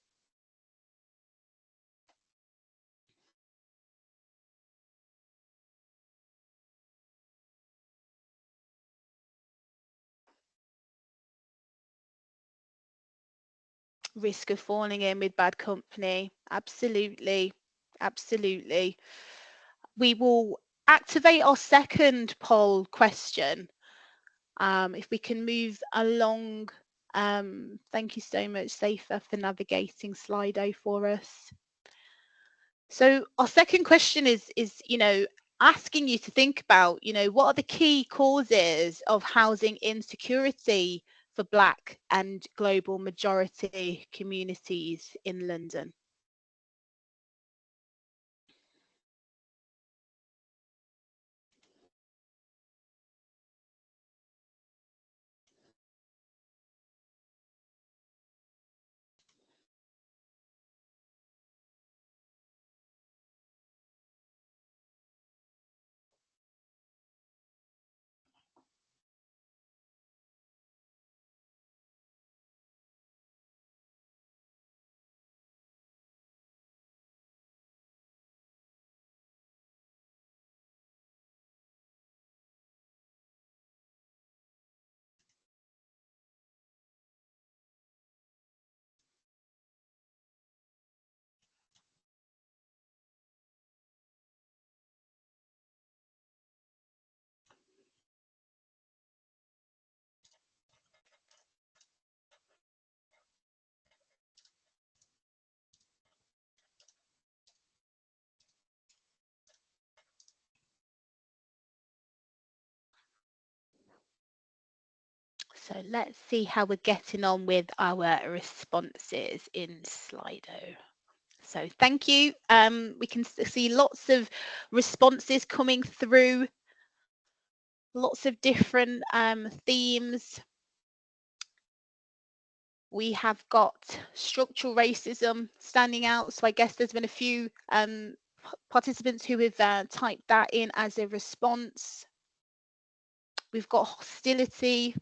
Risk of falling in with bad company. Absolutely, absolutely. We will activate our second poll question. If we can move along. Thank you so much, Safa, for navigating Slido for us. So our second question is, you know, asking you to think about, you know, what are the key causes of housing insecurity for Black and global majority communities in London? So let's see how we're getting on with our responses in Slido. So thank you. We can see lots of responses coming through, lots of different themes. We have got structural racism standing out. So I guess there's been a few participants who have typed that in as a response. We've got hostility,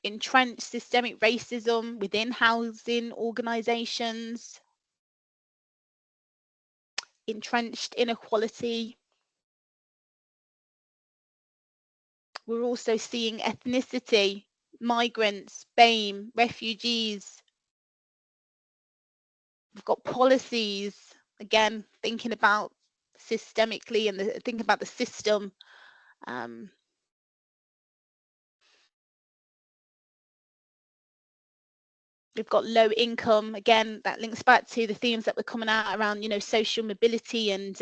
entrenched systemic racism within housing organisations, entrenched inequality. We're also seeing ethnicity, migrants, BAME, refugees. We've got policies, again, thinking about systemically and thinking about the system. We've got low income, again, that links back to the themes that were coming out around, social mobility and,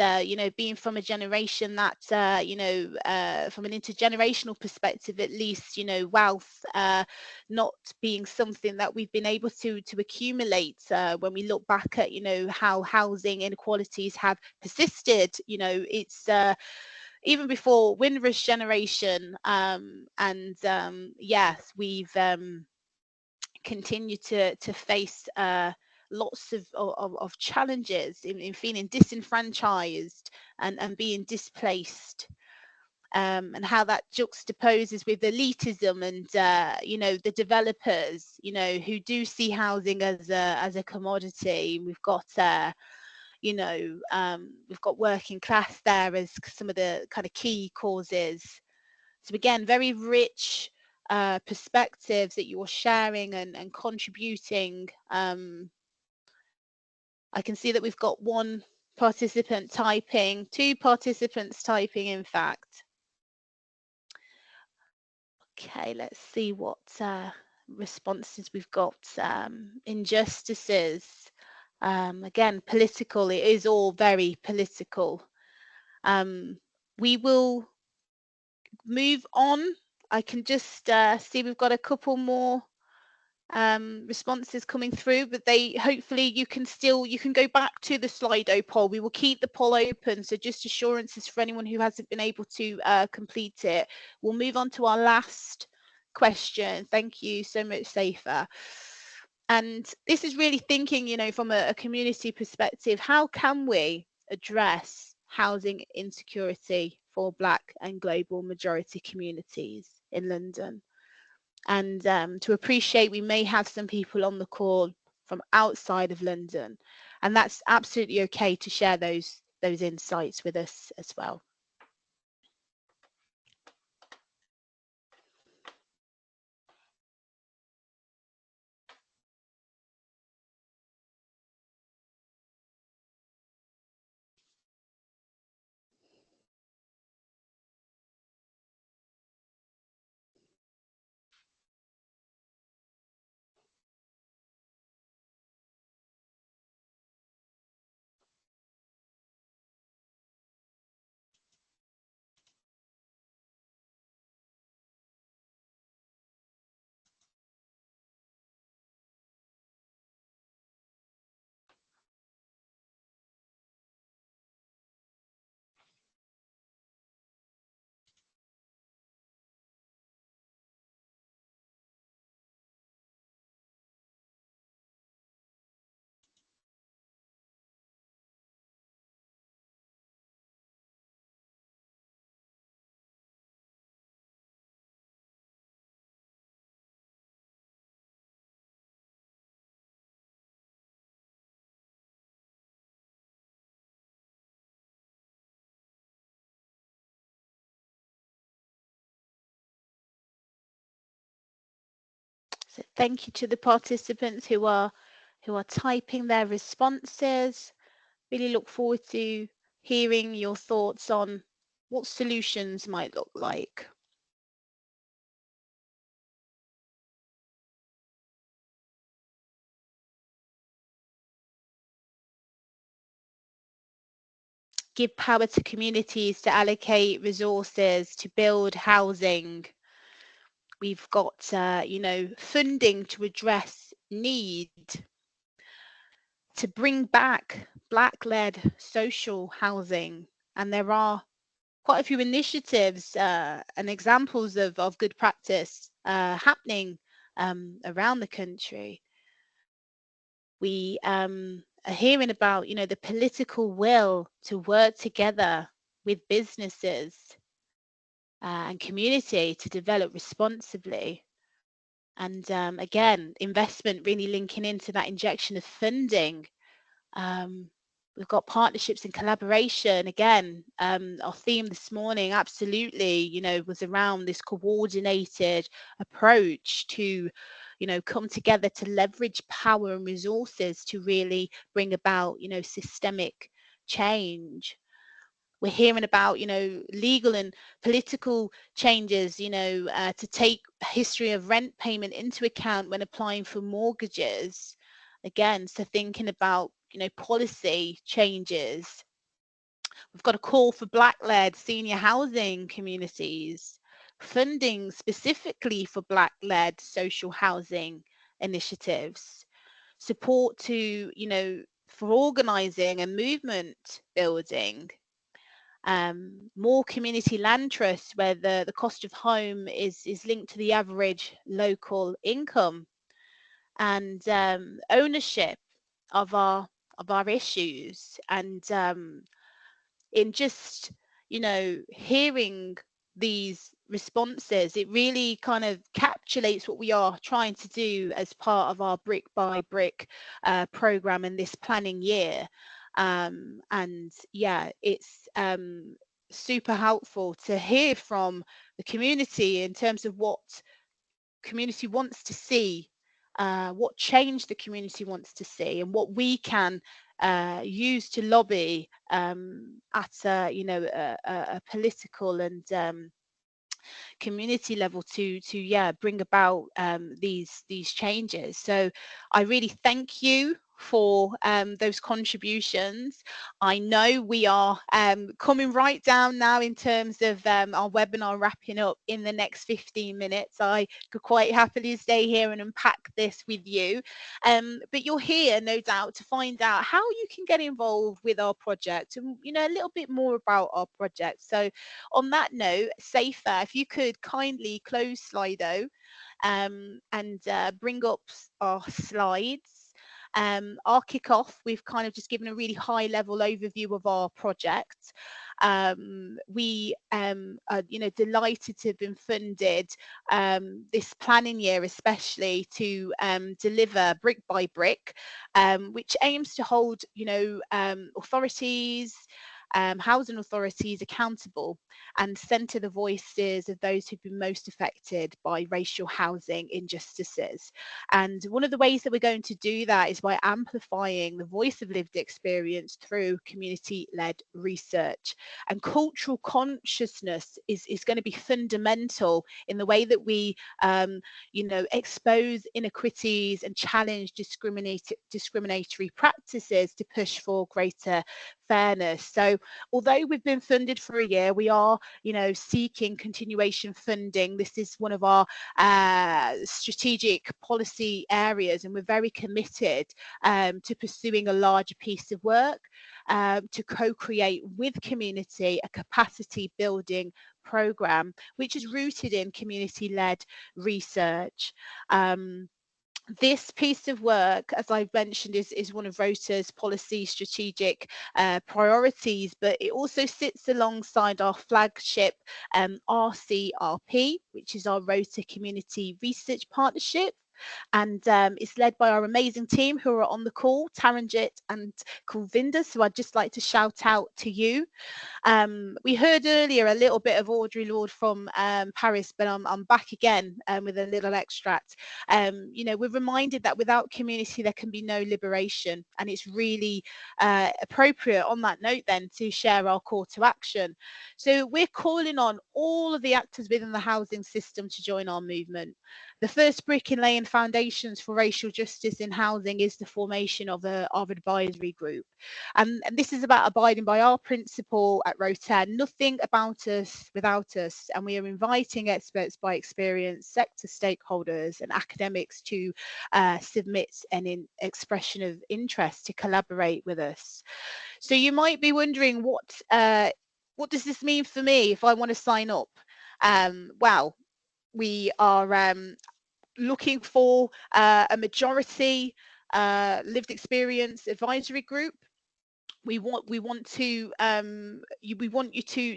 being from a generation that, from an intergenerational perspective, at least, wealth not being something that we've been able to accumulate when we look back at, how housing inequalities have persisted, it's even before Windrush generation. Yes, we've continue to face lots of challenges in feeling disenfranchised and being displaced, and how that juxtaposes with elitism and the developers who do see housing as a commodity. We've got we've got working class there as some of the kind of key causes. So again, very rich perspectives that you're sharing and contributing. I can see that we've got one participant typing, two participants typing, in fact. Okay, let's see what responses we've got. Injustices, again, political. It is all very political. We will move on. I can just see we've got a couple more responses coming through, but hopefully you can go back to the Slido poll. We will keep the poll open, so just assurances for anyone who hasn't been able to complete it. We'll move on to our last question. Thank you so much, Safer. And this is really thinking, from a community perspective, how can we address housing insecurity for Black and global majority communities in London? And to appreciate we may have some people on the call from outside of London, and that's absolutely okay to share those insights with us as well. So thank you to the participants who are typing their responses. Really look forward to hearing your thoughts on what solutions might look like. Give power to communities to allocate resources to build housing. We've got, funding to address need, to bring back Black-led social housing. And there are quite a few initiatives and examples of good practice happening around the country. We are hearing about, the political will to work together with businesses and community to develop responsibly. And again, investment really linking into that injection of funding. We've got partnerships and collaboration. Again, our theme this morning absolutely, was around this coordinated approach to, come together to leverage power and resources to really bring about, systemic change. We're hearing about, legal and political changes, to take history of rent payment into account when applying for mortgages. Again, so thinking about, policy changes. We've got a call for Black-led senior housing communities, funding specifically for Black-led social housing initiatives, support to, for organising and movement building. More community land trusts where the cost of home is linked to the average local income, and ownership of our issues. And in just hearing these responses, it really kind of encapsulates what we are trying to do as part of our brick by brick program in this planning year. And yeah, it's super helpful to hear from the community in terms of what community wants to see, what change the community wants to see, and what we can use to lobby at a political and community level to bring about these changes. So I really thank you for those contributions. I know we are coming right down now in terms of our webinar wrapping up in the next 15 minutes. I could quite happily stay here and unpack this with you, but you're here no doubt to find out how you can get involved with our project and a little bit more about our project. So on that note, Safer, if you could kindly close Slido and bring up our slides. I'll kick off. We've kind of just given a really high level overview of our project. We are delighted to have been funded this planning year, especially to deliver brick by brick, which aims to hold authorities, housing authorities accountable and centre the voices of those who've been most affected by racial housing injustices. And one of the ways that we're going to do that is by amplifying the voice of lived experience through community-led research. And cultural consciousness is going to be fundamental in the way that we expose inequities and challenge discriminatory practices to push for greater fairness. So although we've been funded for a year, we are seeking continuation funding. This is one of our strategic policy areas, and we're very committed to pursuing a larger piece of work to co-create with community a capacity building program which is rooted in community-led research. This piece of work, as I've mentioned, is one of ROTA's policy strategic priorities, but it also sits alongside our flagship RCRP, which is our ROTA Community Research Partnership. And it's led by our amazing team who are on the call, Taranjit and Kulvinder. So I'd just like to shout out to you. We heard earlier a little bit of Audre Lorde from Paris, but I'm back again with a little extract. We're reminded that without community there can be no liberation, and it's really appropriate on that note then to share our call to action. So we're calling on all of the actors within the housing system to join our movement. The first brick in laying foundations for racial justice in housing is the formation of an advisory group. And this is about abiding by our principle at ROTA, nothing about us without us. And we are inviting experts by experience, sector stakeholders and academics to submit an expression of interest to collaborate with us. So you might be wondering, what does this mean for me if I want to sign up? Well, we are looking for a majority lived experience advisory group. We want you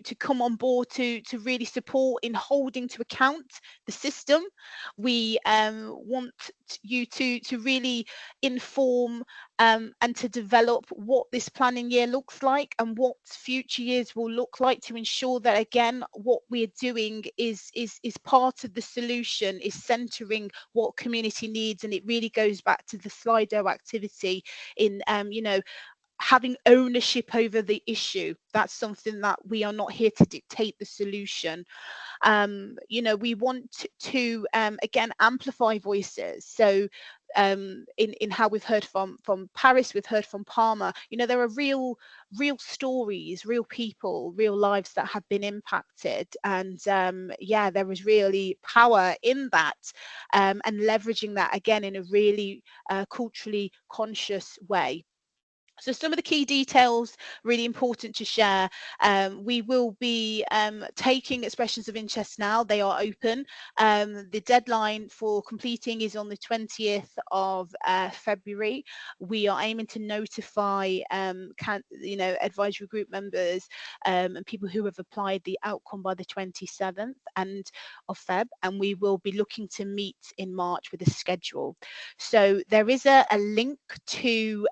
to come on board to really support in holding to account the system. We want you to really inform and to develop what this planning year looks like and what future years will look like, to ensure that, again, what we're doing is part of the solution, is centering what community needs. And it really goes back to the Slido activity in having ownership over the issue. That's something that we are not here to dictate the solution. We want to again amplify voices. So in how we've heard from Paris, we've heard from Palmer, there are real stories, real people, real lives that have been impacted. And there is really power in that, and leveraging that again in a really culturally conscious way. So some of the key details really important to share. We will be taking expressions of interest now. They are open. The deadline for completing is on the 20th of February. We are aiming to notify advisory group members and people who have applied the outcome by the 27th of Feb, and we will be looking to meet in March with a schedule. So there is a link to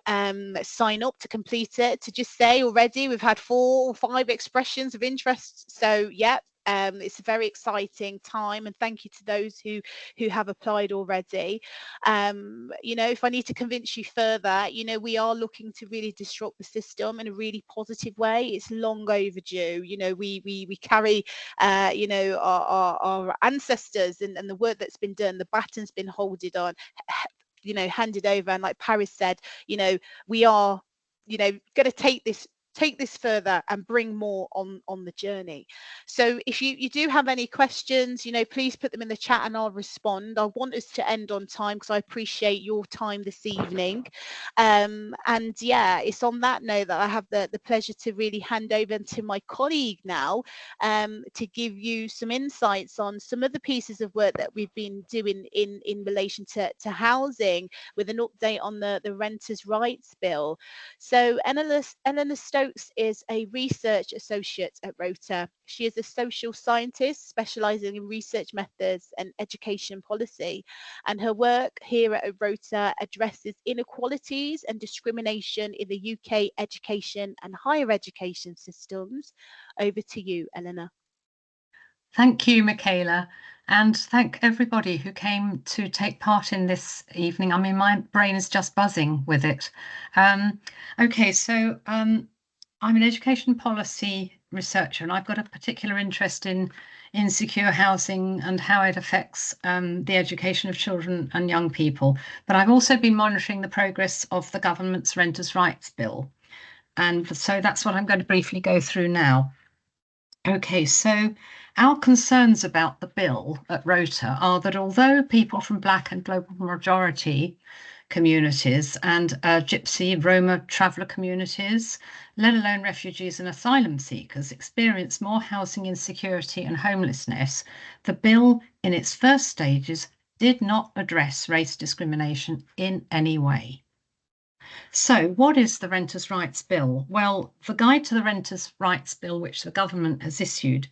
sign up to complete it. To just say already, we've had 4 or 5 expressions of interest. So yeah, it's a very exciting time, and thank you to those who have applied already. If I need to convince you further, we are looking to really disrupt the system in a really positive way. It's long overdue. We carry our ancestors and the work that's been done. The baton's been handed over, and like Paris said, we are going to take this further and bring more on the journey. So if you do have any questions, please put them in the chat and I'll respond. I want us to end on time because I appreciate your time this evening. And yeah, it's on that note that I have the pleasure to really hand over to my colleague now, to give you some insights on some of the pieces of work that we've been doing in relation to housing, with an update on the Renters' Rights Bill. So Eleanor Stokes is a research associate at ROTA. She is a social scientist specialising in research methods and education policy, and her work here at ROTA addresses inequalities and discrimination in the UK education and higher education systems. Over to you, Eleanor. Thank you, Michaela, and thank everybody who came to take part in this evening. I mean, my brain is just buzzing with it. Okay, so I'm an education policy researcher, and I've got a particular interest in secure housing and how it affects the education of children and young people. But I've also been monitoring the progress of the government's Renters' Rights Bill. And so that's what I'm going to briefly go through now. Okay, so our concerns about the bill at ROTA are that although people from Black and global majority communities and Gypsy, Roma traveller communities, let alone refugees and asylum seekers, experience more housing insecurity and homelessness, the bill in its first stages did not address race discrimination in any way. So what is the Renters' Rights Bill? Well, the guide to the Renters' Rights Bill, which the government has issued,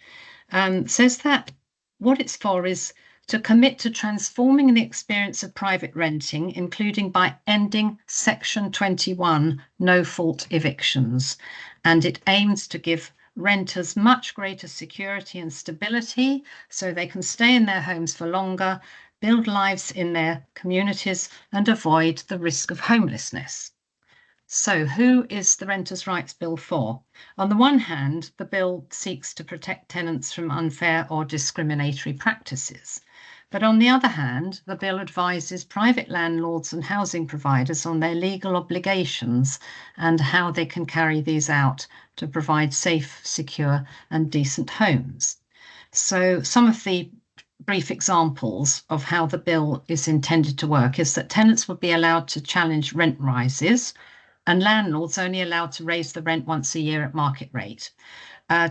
says that what it's for is to commit to transforming the experience of private renting, including by ending Section 21 no-fault evictions. And it aims to give renters much greater security and stability so they can stay in their homes for longer, build lives in their communities, and avoid the risk of homelessness. So who is the Renters' Rights Bill for? On the one hand, the bill seeks to protect tenants from unfair or discriminatory practices. But on the other hand, the bill advises private landlords and housing providers on their legal obligations and how they can carry these out to provide safe, secure and decent homes. So some of the brief examples of how the bill is intended to work is that tenants would be allowed to challenge rent rises and landlords only allowed to raise the rent once a year at market rate.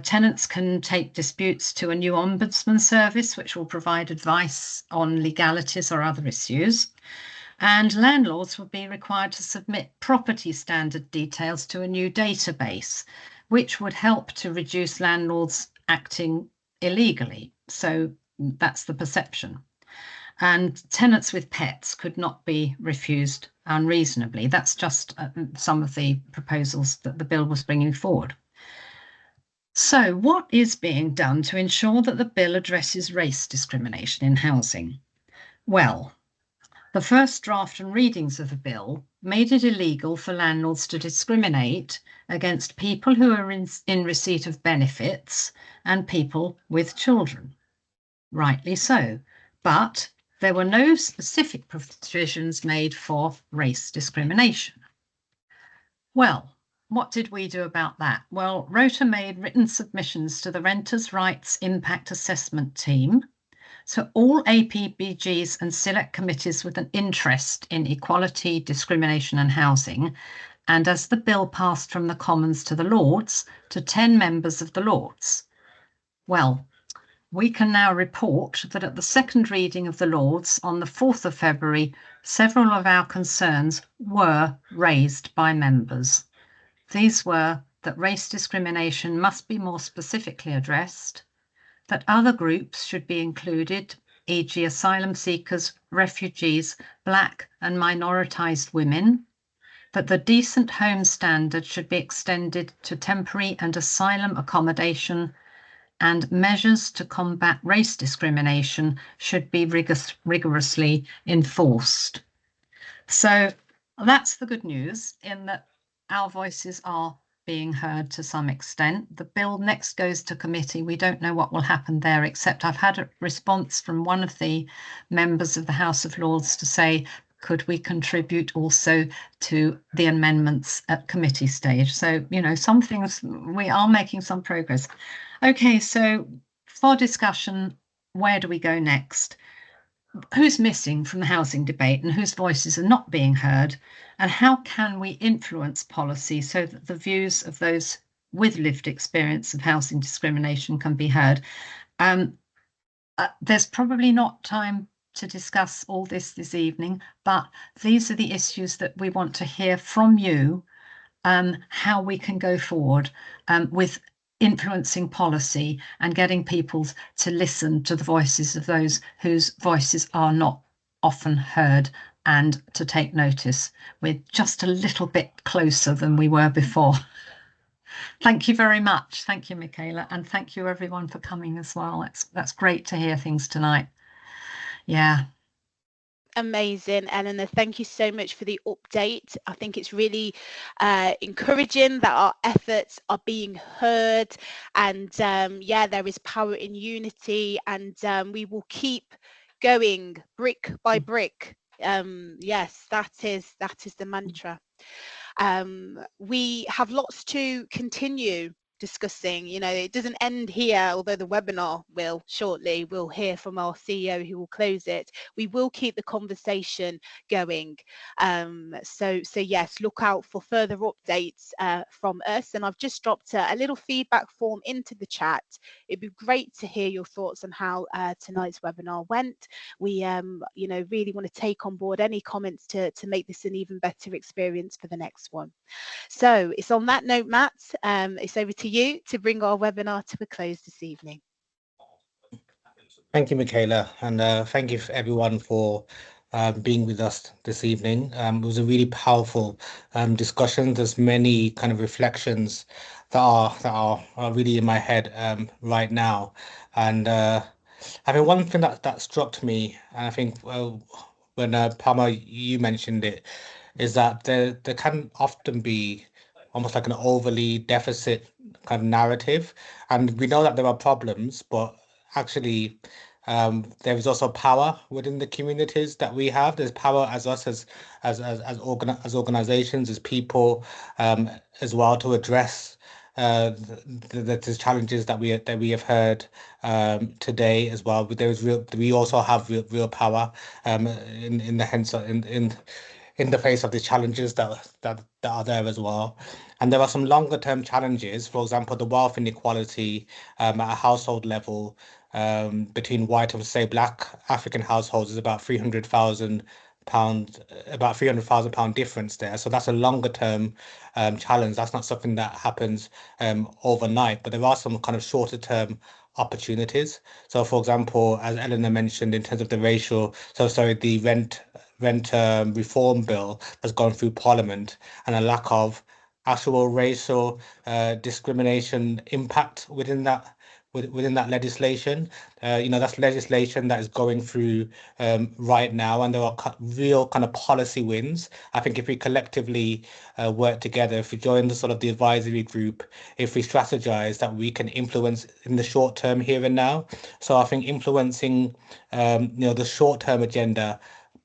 Tenants can take disputes to a new ombudsman service, which will provide advice on legalities or other issues. And landlords will be required to submit property standard details to a new database, which would help to reduce landlords acting illegally. So that's the perception. And tenants with pets could not be refused unreasonably. That's just some of the proposals that the bill was bringing forward. So what is being done to ensure that the bill addresses race discrimination in housing? Well, the first draft and readings of the bill made it illegal for landlords to discriminate against people who are in receipt of benefits and people with children. Rightly so, but there were no specific provisions made for race discrimination. Well, what did we do about that? Well, ROTA made written submissions to the Renters' Rights Impact Assessment Team. So all APBGs and select committees with an interest in equality, discrimination and housing. And as the bill passed from the Commons to the Lords, to 10 members of the Lords. Well, we can now report that at the second reading of the Lords on the 4th of February, several of our concerns were raised by members. These were that race discrimination must be more specifically addressed, that other groups should be included, e.g. asylum seekers, refugees, Black and minoritised women, that the decent home standard should be extended to temporary and asylum accommodation, and measures to combat race discrimination should be rigorously enforced. So that's the good news, in that our voices are being heard to some extent. The bill next goes to committee. We don't know what will happen there, except I've had a response from one of the members of the House of Lords to say, could we contribute also to the amendments at committee stage? So, you know, some things, we are making some progress. Okay, so for discussion, where do we go next? Who's missing from the housing debate and whose voices are not being heard? And how can we influence policy so that the views of those with lived experience of housing discrimination can be heard? There's probably not time to discuss all this evening, but these are the issues that we want to hear from you, how we can go forward with influencing policy and getting people to listen to the voices of those whose voices are not often heard, and to take notice. We're just a little bit closer than we were before. Thank you very much. Thank you, Michaela, and thank you everyone for coming as well. That's great to hear things tonight. Yeah. Amazing, Eleanor. Thank you so much for the update. I think it's really encouraging that our efforts are being heard, and yeah, there is power in unity, and we will keep going brick by brick. Yes, that is the mantra. We have lots to continue discussing. You know, it doesn't end here, although the webinar will shortly. We'll hear from our CEO who will close it. We will keep the conversation going. So yes, look out for further updates from us. And I've just dropped a little feedback form into the chat. It'd be great to hear your thoughts on how tonight's webinar went. We you know, really want to take on board any comments to make this an even better experience for the next one. So it's on that note, Matt, it's over to you to bring our webinar to a close this evening. Thank you, Michaela, and thank you everyone for being with us this evening. It was a really powerful discussion. There's many kind of reflections that are really in my head right now, and I mean, one thing that struck me, and I think when Palmer, you mentioned it, is that there can often be almost like an overly deficit kind of narrative, and we know that there are problems, but actually There is also power within the communities that we have. There's power as us as organizations, as people, as well, to address the challenges that we have heard today as well. But we also have real power in the face of the challenges that are there as well. And there are some longer term challenges. For example, the wealth inequality at a household level between white and say Black African households is about £300,000, about £300,000 difference there. So that's a longer term challenge. That's not something that happens overnight, but there are some kind of shorter term opportunities. So, for example, as Eleanor mentioned, in terms of the the rent reform bill that's gone through Parliament, and a lack of actual racial discrimination impact within that legislation. That's legislation that is going through right now, and there are real kind of policy wins. I think if we collectively work together, if we join the advisory group, if we strategize, that we can influence in the short term here and now. So I think influencing, the short term agenda,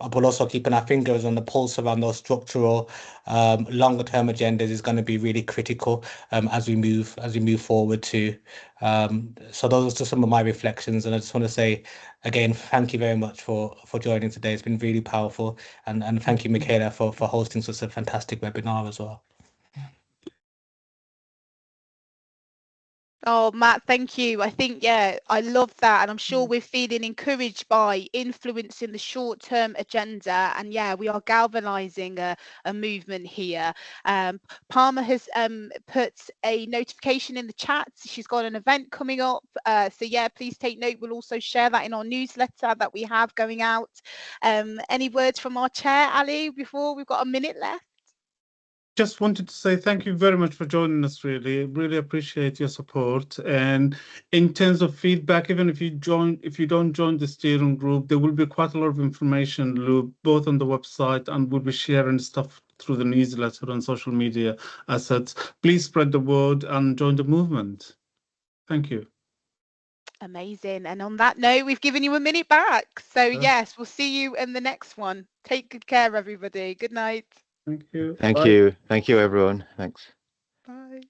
but also keeping our fingers on the pulse around those structural, longer term agendas is going to be really critical as we move forward too. So those are just some of my reflections, and I just want to say again, thank you very much for joining today. It's been really powerful, and thank you, Michaela, for hosting such a fantastic webinar as well. Oh, Matt, thank you. I think, yeah, I love that. And I'm sure we're feeling encouraged by influencing the short-term agenda. And yeah, we are galvanizing a movement here. Palmer has put a notification in the chat. She's got an event coming up. So yeah, please take note. We'll also share that in our newsletter that we have going out. Any words from our chair, Ali, before we've got a minute left? Just wanted to say thank you very much for joining us. Really appreciate your support. And in terms of feedback, even if you don't join the steering group, there will be quite a lot of information loop both on the website, and we'll be sharing stuff through the newsletter and social media assets. Please spread the word and join the movement. Thank you. Amazing. And on that note, we've given you a minute back. So yes, we'll see you in the next one. Take good care, everybody. Good night. Thank you. Thank you. Thank you, everyone. Thanks. Bye.